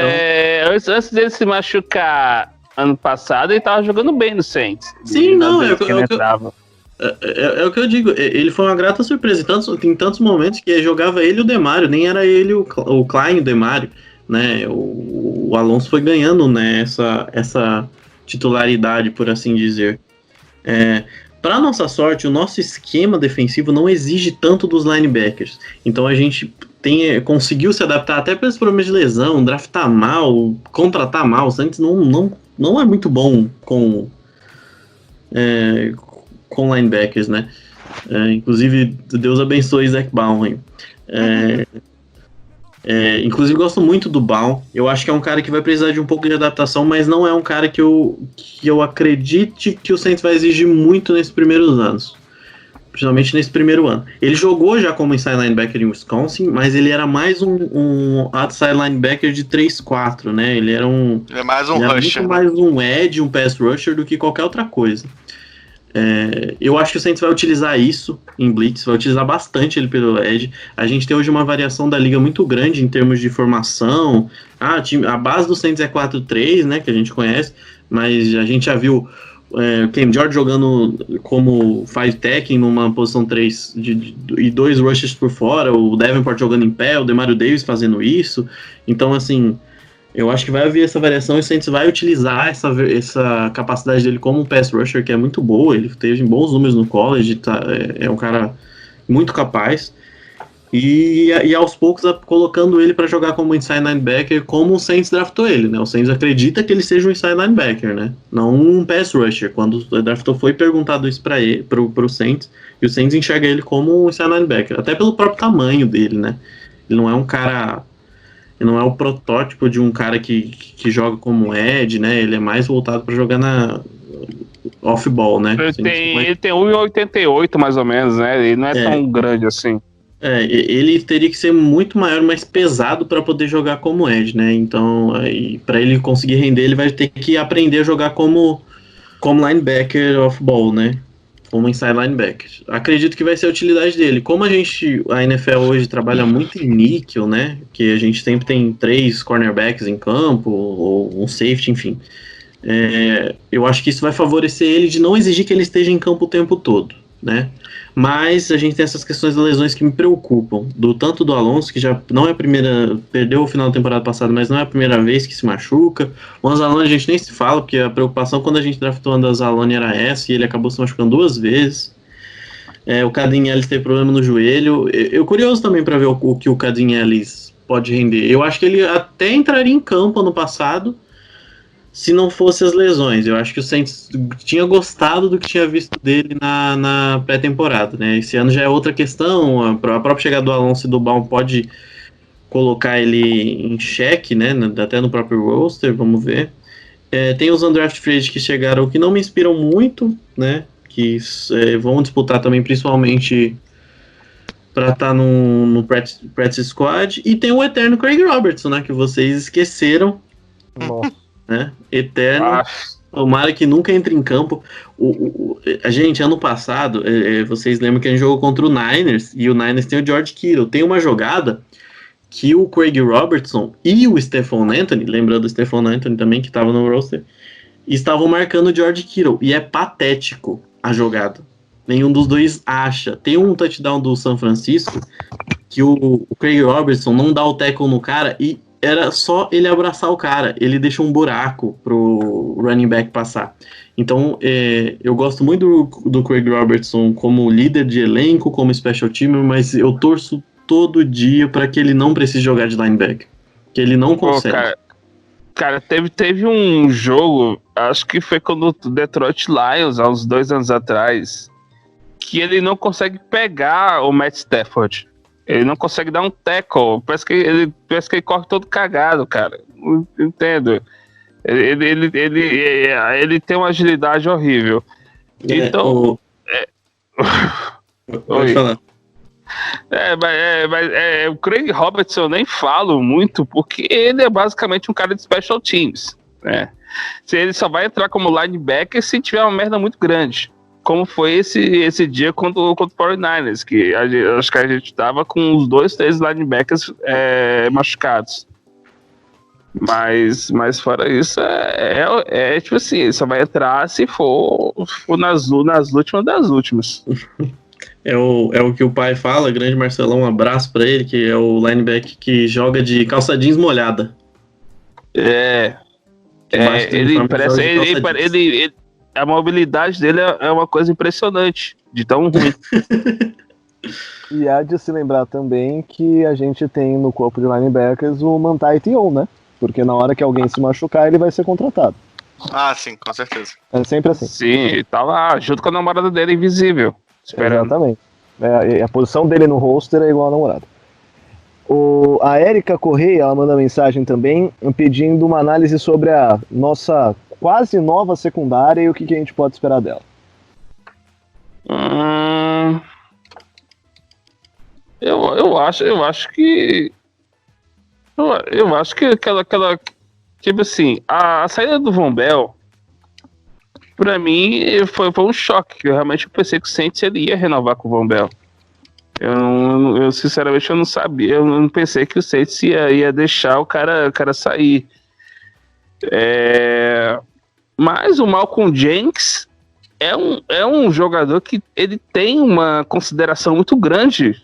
antes dele se machucar ano passado, ele tava jogando bem no Saints. Sim, não, é o que eu digo. Ele foi uma grata surpresa. Em tantos momentos que jogava ele e o Demario, nem era ele o Klein, o Demario, né? O Alonso foi ganhando, né, essa titularidade, por assim dizer. Para nossa sorte, o nosso esquema defensivo não exige tanto dos linebackers. Então a gente conseguiu se adaptar até para esse problema de lesão, draftar mal, contratar mal. O Saints não é muito bom com linebackers, né? Inclusive, Deus abençoe Zach Baum. Inclusive, gosto muito do Baum. Eu acho que é um cara que vai precisar de um pouco de adaptação, mas não é um cara que eu acredite que o Saints vai exigir muito nesses primeiros anos. Principalmente nesse primeiro ano. Ele jogou já como inside linebacker em Wisconsin, mas ele era mais um outside linebacker de 3-4, né? Ele era Ele é mais um rusher. Muito mais um edge, um pass rusher do que qualquer outra coisa. Eu acho que o Saints vai utilizar isso em blitz, vai utilizar bastante ele pelo edge. A gente tem hoje uma variação da liga muito grande em termos de formação. A base do Saints é 4-3, né, que a gente conhece, mas a gente já viu o Cam Jordan jogando como 5-tech numa posição 3 e 2 rushers por fora, o Davenport jogando em pé, o Demario Davis fazendo isso. Então, assim, eu acho que vai haver essa variação e o Saints vai utilizar essa capacidade dele como um pass rusher, que é muito boa. Ele teve bons números no college, é um cara muito capaz. E aos poucos colocando ele para jogar como inside linebacker, como o Saints draftou ele, né? O Saints acredita que ele seja um inside linebacker, né? Não um pass rusher. Quando o draftou foi perguntado isso para ele, pro Saints, e o Saints enxerga ele como um inside linebacker, até pelo próprio tamanho dele, né? Ele não é um cara... Ele não é o protótipo de um cara que joga como edge, né? Ele é mais voltado para jogar na off-ball, né? Ele tem 1,88 mais ou menos, né? Ele não é tão grande assim. Ele teria que ser muito maior, mais pesado para poder jogar como edge, né? Então, para ele conseguir render, ele vai ter que aprender a jogar como linebacker off-ball, né? Como inside linebacker. Acredito que vai ser a utilidade dele. Como a NFL hoje trabalha muito em níquel, né? Que a gente sempre tem 3 cornerbacks em campo, ou um safety, enfim. Eu acho que isso vai favorecer ele de não exigir que ele esteja em campo o tempo todo, né? Mas a gente tem essas questões das lesões que me preocupam. Tanto do Alonso, que já não é a primeira, perdeu o final da temporada passada, mas não é a primeira vez que se machuca. O Anzalone a gente nem se fala, porque a preocupação quando a gente draftou o Anzalone era essa, e ele acabou se machucando 2 vezes. O Kadin Ellis teve problema no joelho. Eu curioso também para ver o que o Kadin Ellis pode render. Eu acho que ele até entraria em campo ano passado, se não fosse as lesões. Eu acho que o Saints tinha gostado do que tinha visto dele na pré-temporada, né? Esse ano já é outra questão, a própria chegada do Alonso e do Baum pode colocar ele em xeque, né? Até no próprio roster, vamos ver. Tem os undrafted free agents que chegaram que não me inspiram muito, né? Que vão disputar também principalmente pra estar no practice squad. E tem o eterno Craig Robertson, né? Que vocês esqueceram. Nossa. Né? Eterno. Ah, Tomara que nunca entre em campo. A gente, ano passado, vocês lembram que a gente jogou contra o Niners, e o Niners tem o George Kittle. Tem uma jogada que o Craig Robertson e o Stephon Anthony, lembrando o Stephon Anthony também, que estava no roster, estavam marcando o George Kittle. E é patético a jogada. Nenhum dos dois acha. Tem um touchdown do San Francisco que o Craig Robertson não dá o tackle no cara e era só ele abraçar o cara. Ele deixa um buraco pro running back passar. Então, eu gosto muito do Craig Robertson como líder de elenco, como special teamer, mas eu torço todo dia para que ele não precise jogar de linebacker. Que ele não consegue. Cara, teve um jogo, acho que foi quando o Detroit Lions, há uns 2 anos atrás, que ele não consegue pegar o Matt Stafford. Ele não consegue dar um tackle. Parece que ele corre todo cagado, cara. Não entendo. Ele tem uma agilidade horrível. Então. Pode falar. Mas o Craig Robertson eu nem falo muito, porque ele é basicamente um cara de special teams, né? Ele só vai entrar como linebacker se tiver uma merda muito grande. Como foi esse dia contra o 49ers, que acho que a gente tava com os 2, 3 linebackers machucados. Mas fora isso, tipo assim, ele só vai entrar se for nas últimas das últimas. É o que o pai fala, grande Marcelão, um abraço pra ele, que é o linebacker que joga de calça jeans molhada. Ele parece... A mobilidade dele é uma coisa impressionante, de tão ruim. E há de se lembrar também que a gente tem no corpo de linebackers o Manti Te'o, né? Porque na hora que alguém se machucar, ele vai ser contratado. Ah, sim, com certeza. É sempre assim. Sim, tá lá, junto com a namorada dele invisível, esperando. Exatamente. A posição dele no roster é igual a namorada. A Érica Correia, ela manda mensagem também, pedindo uma análise sobre a nossa quase nova secundária e o que a gente pode esperar dela. Eu acho que aquela tipo assim, a saída do Von Bell pra mim foi um choque. Eu realmente pensei que o Saints ele ia renovar com o Von Bell. Eu sinceramente eu não sabia, eu não pensei que o Saints ia deixar o cara sair. Mas o Malcolm Jenkins é um jogador que ele tem uma consideração muito grande.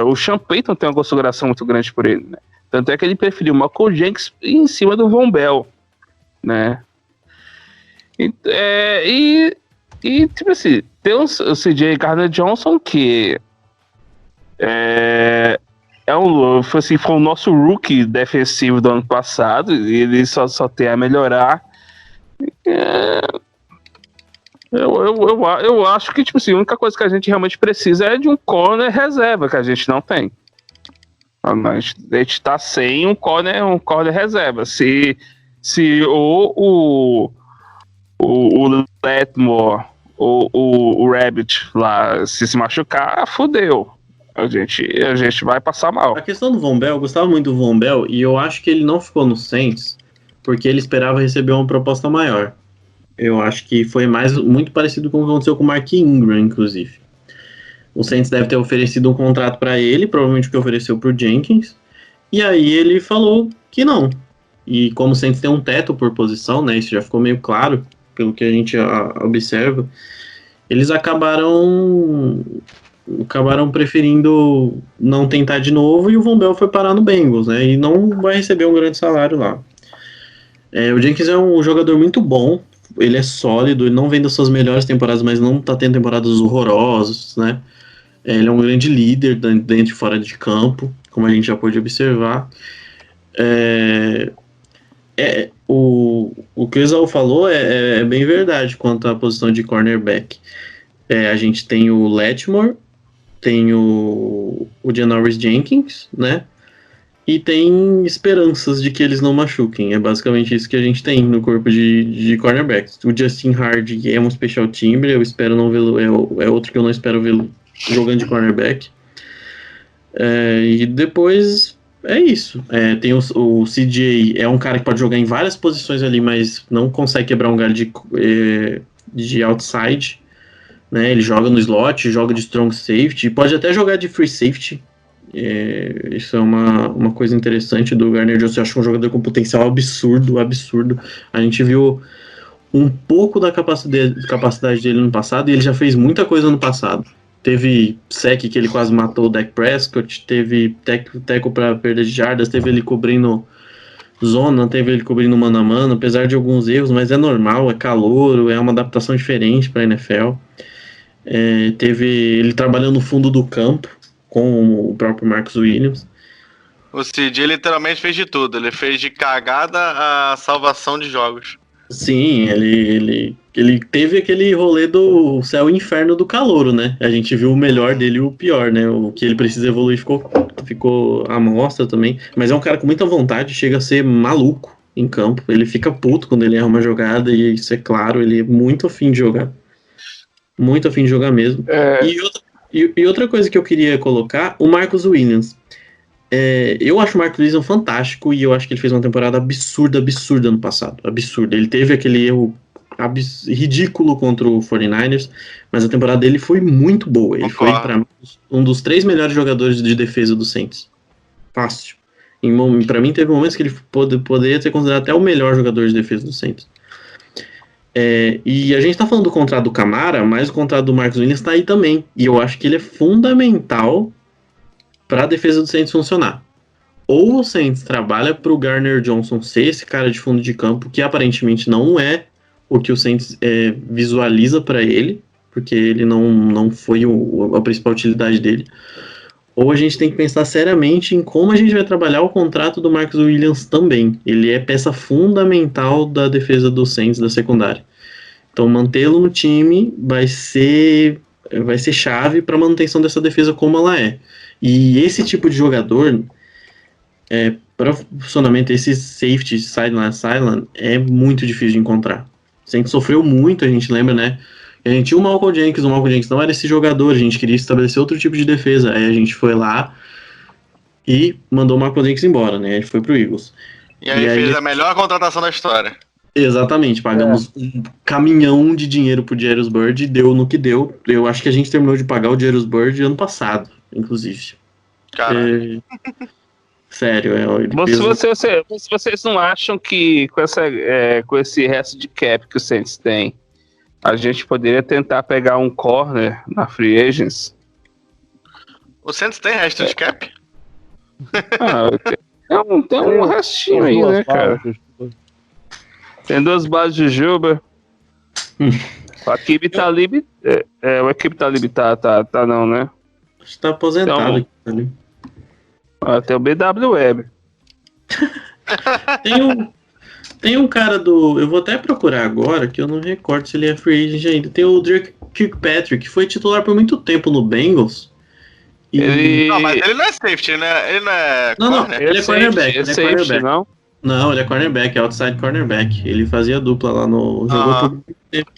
O Sean Payton tem uma consideração muito grande por ele, né? Tanto é que ele preferiu o Malcolm Jenkins em cima do Von Bell, né? E tipo assim, tem o CJ Gardner-Johnson que foi o nosso rookie defensivo do ano passado, e ele só tem a melhorar. Eu acho que tipo assim, a única coisa que a gente realmente precisa é de um corner reserva, que a gente não tem. A gente tá sem um corner reserva. Se o Letmore ou o Rabbit lá se machucar, fodeu. A gente vai passar mal. A questão do Von Bell, eu gostava muito do Von Bell, e eu acho que ele não ficou no Saints porque ele esperava receber uma proposta maior. Eu acho que foi muito parecido com o que aconteceu com o Mark Ingram, inclusive. O Saints deve ter oferecido um contrato para ele, provavelmente o que ofereceu para o Jenkins, e aí ele falou que não. E como o Saints tem um teto por posição, né, isso já ficou meio claro, pelo que a gente observa, eles acabaram preferindo não tentar de novo, e o Von Bell foi parar no Bengals, né, e não vai receber um grande salário lá. O Jenkins é um jogador muito bom, ele é sólido, ele não vem das suas melhores temporadas, mas não tá tendo temporadas horrorosas, né? Ele é um grande líder dentro e fora de campo, como a gente já pôde observar. O que o Exaú falou é bem verdade quanto à posição de cornerback. A gente tem o Letmore, tem o Janoris Jenkins, né? E tem esperanças de que eles não machuquem. É basicamente isso que a gente tem no corpo de cornerbacks. O Justin Hardy é um special teamer, eu espero não vê-lo, é outro que eu não espero vê-lo jogando de cornerback. E depois é isso. Tem o CJ, é um cara que pode jogar em várias posições ali, mas não consegue quebrar um galho de outside. Né? Ele joga no slot, joga de strong safety, pode até jogar de free safety. Isso é uma coisa interessante do Gardner Johnson. Eu acho um jogador com potencial absurdo. A gente viu um pouco da capacidade dele no passado, e ele já fez muita coisa no passado. Teve sec que ele quase matou o Dak Prescott, teve teco para perda de jardas, teve ele cobrindo zona, teve ele cobrindo mano a mano, apesar de alguns erros, mas é normal, é calouro, é uma adaptação diferente para a NFL. Teve ele trabalhando no fundo do campo com o próprio Marcus Williams. O CJ literalmente fez de tudo, ele fez de cagada a salvação de jogos. Sim, ele teve aquele rolê do céu e inferno do calouro, né? A gente viu o melhor dele e o pior, né? O que ele precisa evoluir ficou à mostra também. Mas é um cara com muita vontade, chega a ser maluco em campo. Ele fica puto quando ele erra uma jogada, e isso é claro, ele é muito afim de jogar. Muito afim de jogar mesmo. E outra coisa que eu queria colocar, o Marcus Williams. Eu acho o Marcus Williams fantástico, e eu acho que ele fez uma temporada absurda no passado. Absurda. Ele teve aquele erro ridículo contra o 49ers, mas a temporada dele foi muito boa. Ele foi, para mim, um dos 3 melhores jogadores de defesa do Saints. Fácil. Para mim, teve momentos que ele poderia ser considerado até o melhor jogador de defesa do Saints. E a gente tá falando do contrato do Kamara, mas o contrato do Marcus Williams tá aí também. E eu acho que ele é fundamental para a defesa do Saints funcionar. Ou o Saints trabalha para o Gardner Johnson ser esse cara de fundo de campo, que aparentemente não é o que o Saints visualiza para ele, porque ele não foi a principal utilidade dele. Ou a gente tem que pensar seriamente em como a gente vai trabalhar o contrato do Marcus Williams também. Ele é peça fundamental da defesa do Saints, da secundária. Então mantê-lo no time vai ser chave para a manutenção dessa defesa como ela é. E esse tipo de jogador, para funcionamento, esse safety sideline, é muito difícil de encontrar. A gente sofreu muito, a gente lembra, né? A gente tinha o Malcolm Jenkins não era esse jogador, a gente queria estabelecer outro tipo de defesa. Aí a gente foi lá e mandou o Malcolm Jenkins embora, né? A gente foi pro Eagles. E aí fez a melhor contratação da história. Exatamente, pagamos um caminhão de dinheiro pro Jairus Byrd, e deu no que deu. Eu acho que a gente terminou de pagar o Jairus Byrd ano passado, inclusive. Caralho. Sério, vocês não acham que com esse resto de cap que o Saints tem, a gente poderia tentar pegar um corner na Free Agents? O Saints tem resto de cap? Tem um restinho aí, né, cara? Tem 2 bases de Juba. O Akib Talib. O Akib Talib tá não, né? Acho que tá aposentado aqui ali. Tem o BW Web. Tem um cara do... Eu vou até procurar agora, que eu não recordo se ele é free agent ainda. Tem o Drake Kirkpatrick, que foi titular por muito tempo no Bengals. Não, mas ele não é safety, né? Ele não é corner? Ele é cornerback. Ele é safety, não? Não, ele é cornerback, é outside cornerback. Ele fazia dupla lá no... Jogou por muito tempo.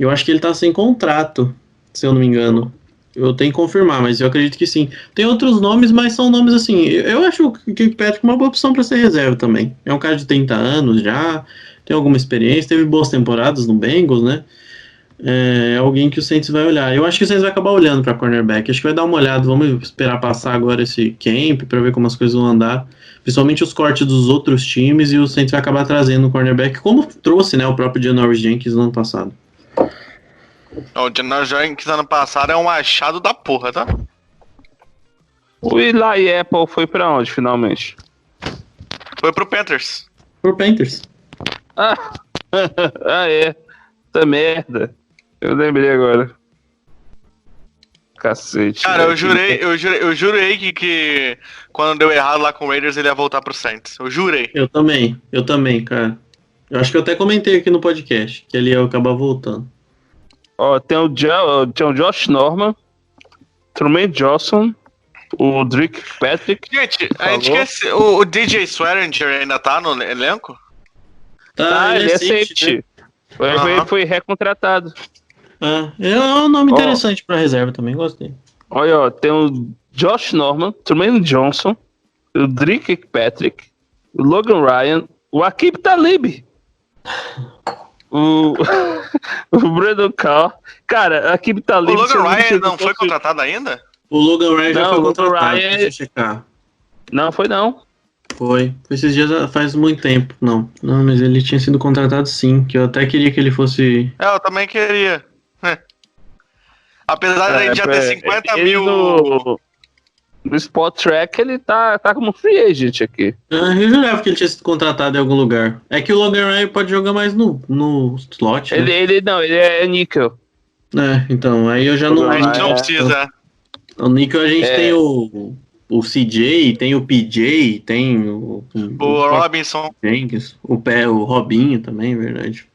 Eu acho que ele tá sem contrato, se eu não me engano. Eu tenho que confirmar, mas eu acredito que sim. Tem outros nomes, mas são nomes assim... Eu acho o Kirkpatrick uma boa opção pra ser reserva também. É um cara de 30 anos já, tem alguma experiência, teve boas temporadas no Bengals, né? É alguém que o Saints vai olhar. Eu acho que o Saints vai acabar olhando pra cornerback. Acho que vai dar uma olhada. Vamos esperar passar agora esse camp pra ver como as coisas vão andar. Principalmente os cortes dos outros times, e o Saints vai acabar trazendo o cornerback, como trouxe, né, o próprio Janoris Jenkins no ano passado. O Janoris Jenkins ano passado é um achado da porra, tá? O Eli Apple foi pra onde, finalmente? Foi pro Panthers. Pro Panthers. Essa merda. Eu lembrei agora. Cacete. Cara, eu jurei que quando deu errado lá com o Raiders ele ia voltar pro Saints. Eu jurei. Eu também, cara. Eu acho que eu até comentei aqui no podcast que ele ia acabar voltando. Tem o Josh Norman, Truman Johnson, o Drake Patrick. Gente, a gente esquece. O DJ Swearinger ainda tá no elenco? Ele é safety. Né? Foi recontratado. É um nome interessante pra reserva também, gostei. Olha, tem o Josh Norman, Truman Johnson, o Drake Patrick, o Logan Ryan, o Aqib Talib, o Brandon Carr. Cara, Aqib Talib... O Logan Ryan não foi contratado ainda? O Logan Ryan já foi contratado, Ryan... deixa eu checar. Não, foi não. Foi esses dias, faz muito tempo. Não, mas ele tinha sido contratado sim, que eu até queria que ele fosse... Eu também queria. Apesar de a gente já ter 50 mil... No Spot Track ele tá como free agent aqui. Eu jurava que ele tinha sido contratado em algum lugar. É que o Logan Ryan pode jogar mais no slot, né? Ele é níquel. Então, aí eu já não... A gente não precisa. O níquel a gente tem o CJ, tem o PJ, tem o Robinson. Jenkins, o Robinho também, verdade.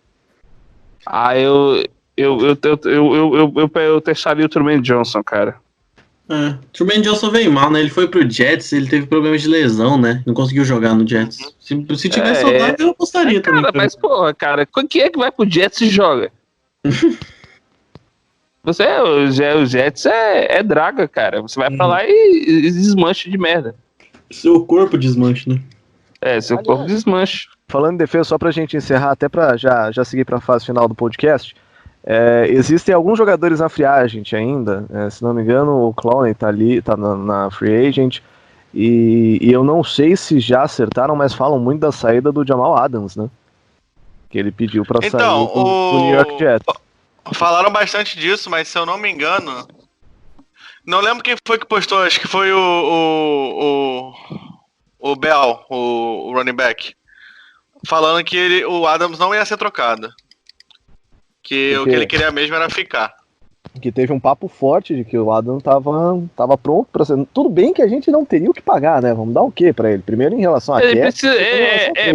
Eu testaria o Truman Johnson, cara. Truman Johnson veio mal, né? Ele foi pro Jets, ele teve problemas de lesão, né? Não conseguiu jogar no Jets. Se tivesse saudável, eu apostaria também. Cara, mas porra, cara, quem é que vai pro Jets e joga? O Jets é draga, cara. Você vai pra lá e desmancha de merda. Seu corpo desmancha, né? Seu corpo desmancha. Falando em defesa, só pra gente encerrar, até pra já seguir pra fase final do podcast, existem alguns jogadores na free agent ainda, se não me engano o Clowney tá na free agent, e eu não sei se já acertaram, mas falam muito da saída do Jamal Adams, né? Que ele pediu pra sair do New York Jets. Falaram bastante disso, mas se eu não me engano, não lembro quem foi que postou, acho que foi o Bell, o running back, falando que o Adams não ia ser trocado. Que o que ele queria mesmo era ficar. Que teve um papo forte de que o Adams tava pronto pra ser. Tudo bem que a gente não teria o que pagar, né? Vamos dar o quê pra ele? Primeiro em relação a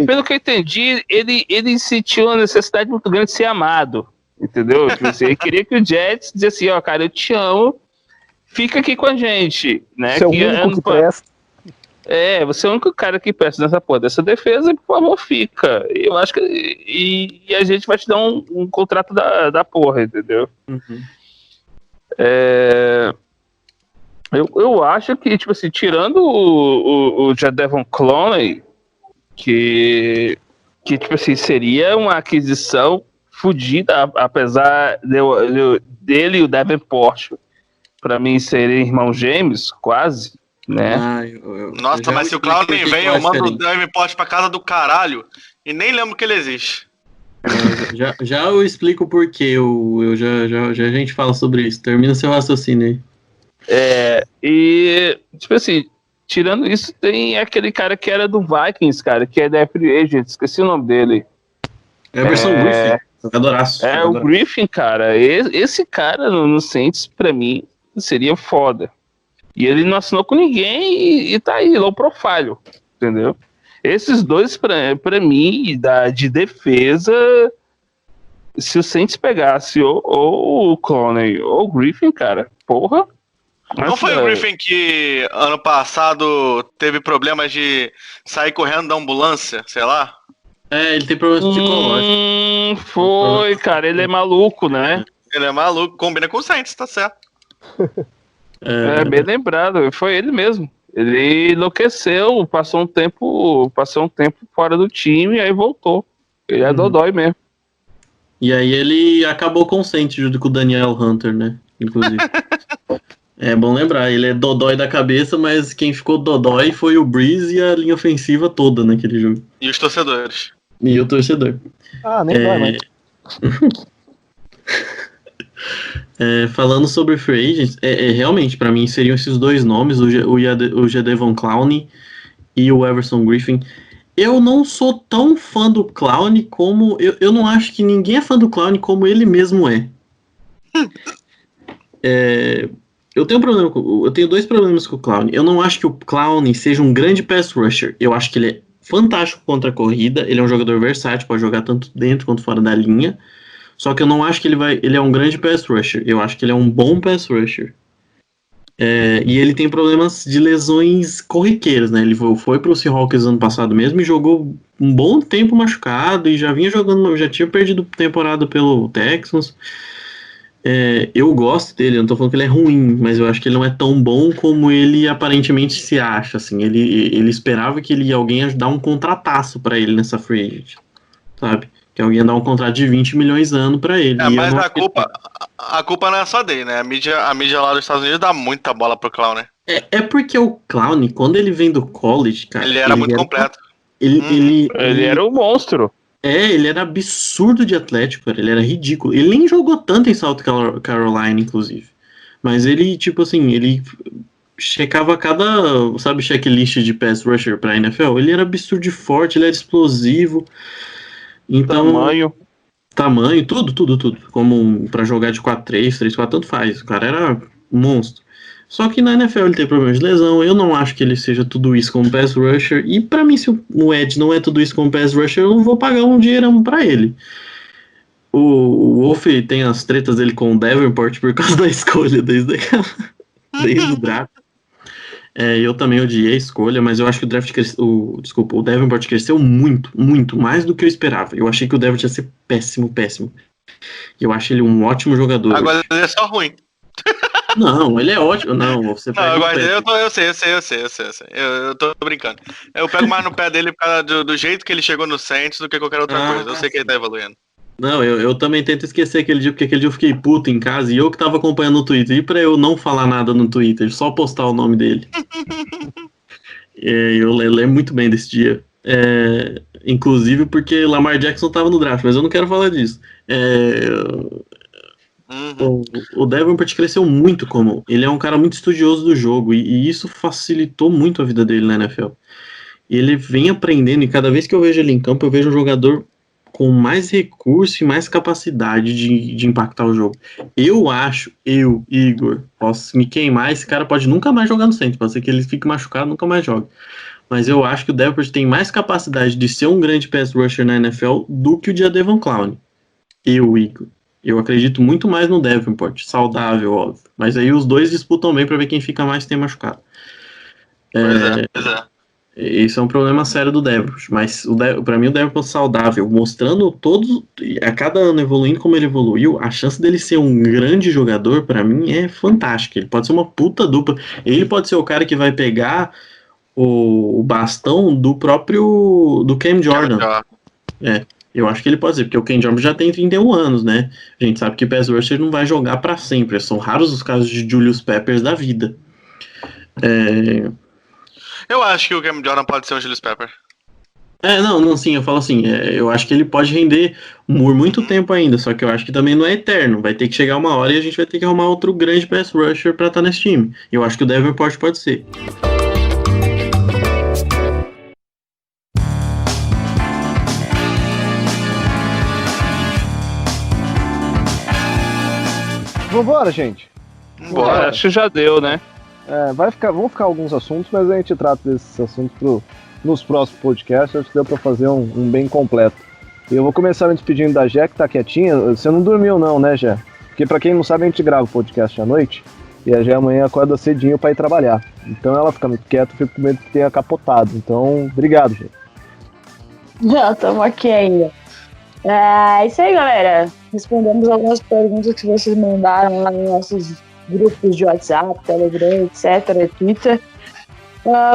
pelo que eu entendi, ele sentiu uma necessidade muito grande de ser amado. Entendeu? Ele queria que o Jets dissesse assim, cara, eu te amo, fica aqui com a gente, né? Você é o único que presta. Você é o único cara que presta nessa porra dessa defesa, por favor, fica. Eu acho que e a gente vai te dar um contrato da porra, entendeu? Uhum. Eu acho que, tipo assim, tirando o Jadeveon Clowney, que tipo assim, seria uma aquisição fodida, apesar dele e o Davenport, pra mim, serem irmãos gêmeos, quase, né? Nossa, mas se o Clowney vem, eu mando o Davenport pra casa do caralho e nem lembro que ele existe. Já eu explico o porquê, já a gente fala sobre isso. Termina seu raciocínio aí. E, tipo assim, tirando isso, tem aquele cara que era do Vikings, cara, que é da Free Agent, esqueci o nome dele. Everson Griffin. Jogadoraço. O Griffin, cara. Esse cara no Saints, pra mim, seria foda. E ele não assinou com ninguém e tá aí, low profile. Entendeu? Esses dois, pra mim, de defesa, se o Saints pegasse ou o Clowney ou o Griffin, cara, porra. Não foi o Griffin que ano passado teve problemas de sair correndo da ambulância, sei lá? Ele tem problemas psicológicos. Foi, cara, ele é maluco, né? Ele é maluco, combina com o Saints, tá certo. Bem lembrado, foi ele mesmo. Ele enlouqueceu, passou um tempo fora do time e aí voltou. Ele é dodói mesmo. E aí ele acabou com o Saints junto com o Daniel Hunter, né? Inclusive. É bom lembrar, ele é dodói da cabeça, mas quem ficou dodói foi o Breeze e a linha ofensiva toda naquele jogo. E os torcedores. E o torcedor. Nem dói, mas... Falando sobre free agents, realmente, pra mim, seriam esses dois nomes, o Jadeveon Clowney e o Everson Griffin. Eu não sou tão fã do Clowney como... Eu não acho que ninguém é fã do Clowney como ele mesmo é. Eu tenho dois problemas com o Clowney. Eu não acho que o Clowney seja um grande pass rusher. Eu acho que ele é fantástico contra a corrida. Ele é um jogador versátil, pode jogar tanto dentro quanto fora da linha. Só que eu não acho que ele é um grande pass rusher. Eu acho que ele é um bom pass rusher. E ele tem problemas de lesões corriqueiras, né? Ele foi pro Seahawks ano passado mesmo e jogou um bom tempo machucado e já vinha jogando, já tinha perdido temporada pelo Texans. Eu gosto dele, eu não tô falando que ele é ruim, mas eu acho que ele não é tão bom como ele aparentemente se acha, assim. Ele esperava que alguém ia dar um contrataço pra ele nessa free agent, sabe? Que alguém ia dar um contrato de 20 milhões ano pra ele. Mas a culpa não é só dele, né? A mídia lá dos Estados Unidos dá muita bola pro Clown, né? É porque o Clown, quando ele vem do college, cara... Ele era muito completo. Ele era um monstro. Ele era absurdo de atlético, cara. Ele era ridículo. Ele nem jogou tanto em South Carolina, inclusive. Mas ele, tipo assim, ele checava cada, sabe, checklist de pass rusher pra NFL. Ele era absurdo de forte, ele era explosivo. Então, tamanho, tudo. Como pra jogar de 4-3, 3-4, tanto faz. O cara era um monstro. Só que na NFL ele tem problemas de lesão. Eu não acho que ele seja tudo isso como pass rusher. E pra mim, se o Ed não é tudo isso como pass rusher, eu não vou pagar um dinheirão pra ele. O Wolf tem as tretas dele com o Davenport por causa da escolha desde o draft. Eu também odiei a escolha, mas eu acho que o draft o Davenport cresceu muito, muito, mais do que eu esperava. Eu achei que o Davenport ia ser péssimo. E eu acho ele um ótimo jogador. Agora ele é só ruim. Não, ele é ótimo. Não, você não, eu sei. Eu tô brincando. Eu pego mais no pé dele por causa do jeito que ele chegou no Saints do que qualquer outra coisa. Eu sei que ele tá evoluindo. Não, eu também tento esquecer aquele dia, porque aquele dia eu fiquei puto em casa e eu que tava acompanhando no Twitter. E pra eu não falar nada no Twitter, só postar o nome dele. Eu lembro muito bem desse dia. Inclusive porque Lamar Jackson tava no draft, mas eu não quero falar disso. O Davenport cresceu muito como... Ele é um cara muito estudioso do jogo e isso facilitou muito a vida dele na NFL. E ele vem aprendendo e cada vez que eu vejo ele em campo, eu vejo um jogador com mais recurso e mais capacidade de impactar o jogo. Eu acho, Igor, posso me queimar, esse cara pode nunca mais jogar no centro, pode ser que ele fique machucado, nunca mais jogue. Mas eu acho que o Davenport tem mais capacidade de ser um grande pass rusher na NFL do que o de Jadeveon Clowney. Igor. Eu acredito muito mais no Davenport, saudável, óbvio. Mas aí os dois disputam bem pra ver quem fica mais tempo machucado. Pois é. Esse é um problema sério do Davenport. Mas pra mim o Davenport saudável, mostrando todos, a cada ano evoluindo como ele evoluiu, a chance dele ser um grande jogador, pra mim, é fantástica. Ele pode ser uma puta dupla. Ele pode ser o cara que vai pegar o bastão do Cam Jordan. Eu acho que ele pode ser, porque o Ken Jordan já tem 31 anos, né? A gente sabe que o pass rusher não vai jogar pra sempre. São raros os casos de Julius Peppers da vida. Eu acho que o Cam Jordan pode ser um Julius Pepper. Sim, eu falo assim, eu acho que ele pode render por muito tempo ainda, só que eu acho que também não é eterno. Vai ter que chegar uma hora e a gente vai ter que arrumar outro grande pass rusher pra estar nesse time. Eu acho que o Davenport pode ser. Vambora, gente. Bora. Acho que já deu, né? Vão ficar alguns assuntos, mas a gente trata desses assuntos nos próximos podcasts. Acho que deu pra fazer um bem completo. Eu vou começar me despedindo da Jé, que tá quietinha. Você não dormiu não, né, Jé? Porque pra quem não sabe, a gente grava o podcast à noite e a Jé amanhã acorda cedinho pra ir trabalhar. Então ela fica muito quieta, eu fico com medo de ter capotado. Então, obrigado, Jé. Já estamos aqui ainda. É isso aí, galera. Respondemos algumas perguntas que vocês mandaram lá nos nossos grupos de WhatsApp, Telegram, etc, Twitter.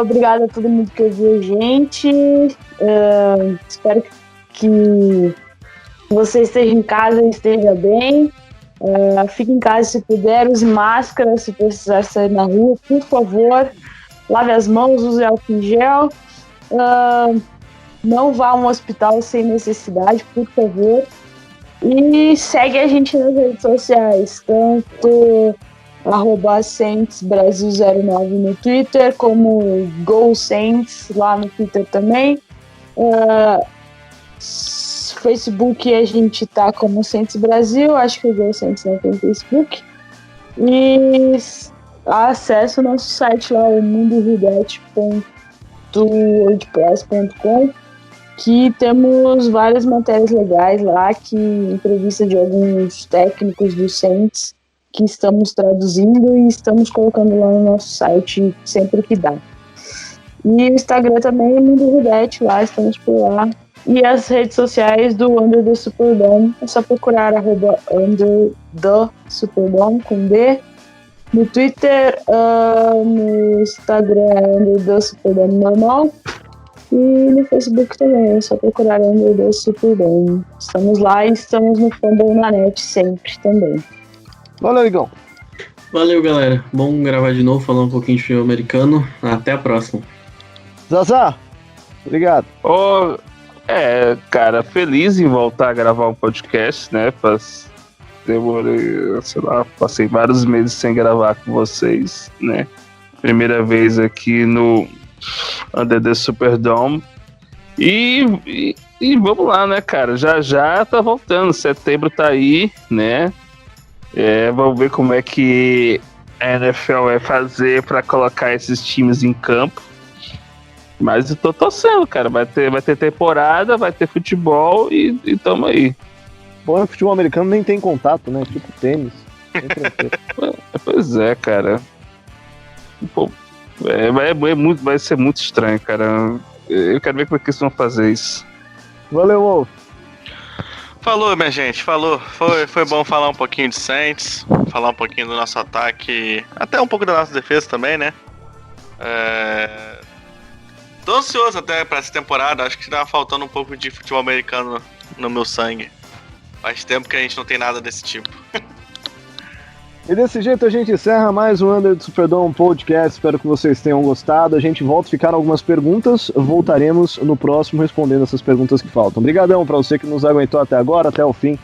Obrigado a todo mundo que ouviu a gente. Espero que você esteja em casa e esteja bem. Fique em casa se puder, use máscara se precisar sair na rua, por favor. Lave as mãos, use álcool em gel. Não vá a um hospital sem necessidade, por favor. E segue a gente nas redes sociais, tanto @SaintsBrasil09 no Twitter, como GoSaints lá no Twitter também. Facebook a gente tá como Saints Brasil, acho que o GoSaints não tem Facebook. E acesse o nosso site lá, o mundorudete.wordpress.com, que temos várias matérias legais lá, entrevista de alguns técnicos do Saints que estamos traduzindo e estamos colocando lá no nosso site sempre que dá. E o Instagram também é Mundo Rudete, lá estamos por lá. E as redes sociais do Under the Superdome, é só procurar @UnderTheSuperdome com D. No Twitter, no Instagram, Under the Superdome normal. E no Facebook também, é só procurar Under the Superdome. Estamos lá e estamos no Fumble na Net sempre também. Valeu, Igão. Valeu, galera. Bom gravar de novo, falar um pouquinho de filme americano. Até a próxima. Zazá, obrigado. Cara, feliz em voltar a gravar um podcast, né? Demorei, sei lá, passei vários meses sem gravar com vocês, né? Primeira vez aqui no Under the Superdome. E vamos lá, né, cara? Já tá voltando. Setembro tá aí, né? Vamos ver como é que a NFL vai fazer pra colocar esses times em campo. Mas eu tô torcendo, cara. Vai ter temporada, vai ter futebol e tamo aí. Bom, no futebol americano nem tem contato, né? Tipo tênis. Pois é, cara. Pô, vai ser muito estranho, cara. Eu quero ver como é que eles vão fazer isso. Valeu, Wolf. Falou, minha gente, falou. Foi bom falar um pouquinho de Saints, falar um pouquinho do nosso ataque, até um pouco da nossa defesa também, né? Tô ansioso até pra essa temporada, acho que tá faltando um pouco de futebol americano no meu sangue. Faz tempo que a gente não tem nada desse tipo. E desse jeito a gente encerra mais um Under the Superdome Podcast. Espero que vocês tenham gostado. A gente volta, ficaram algumas perguntas. Voltaremos no próximo respondendo essas perguntas que faltam. Obrigadão pra você que nos aguentou até agora, até o fim.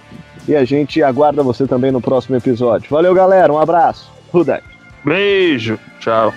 E a gente aguarda você também no próximo episódio. Valeu, galera. Um abraço. Rudai. Beijo. Tchau.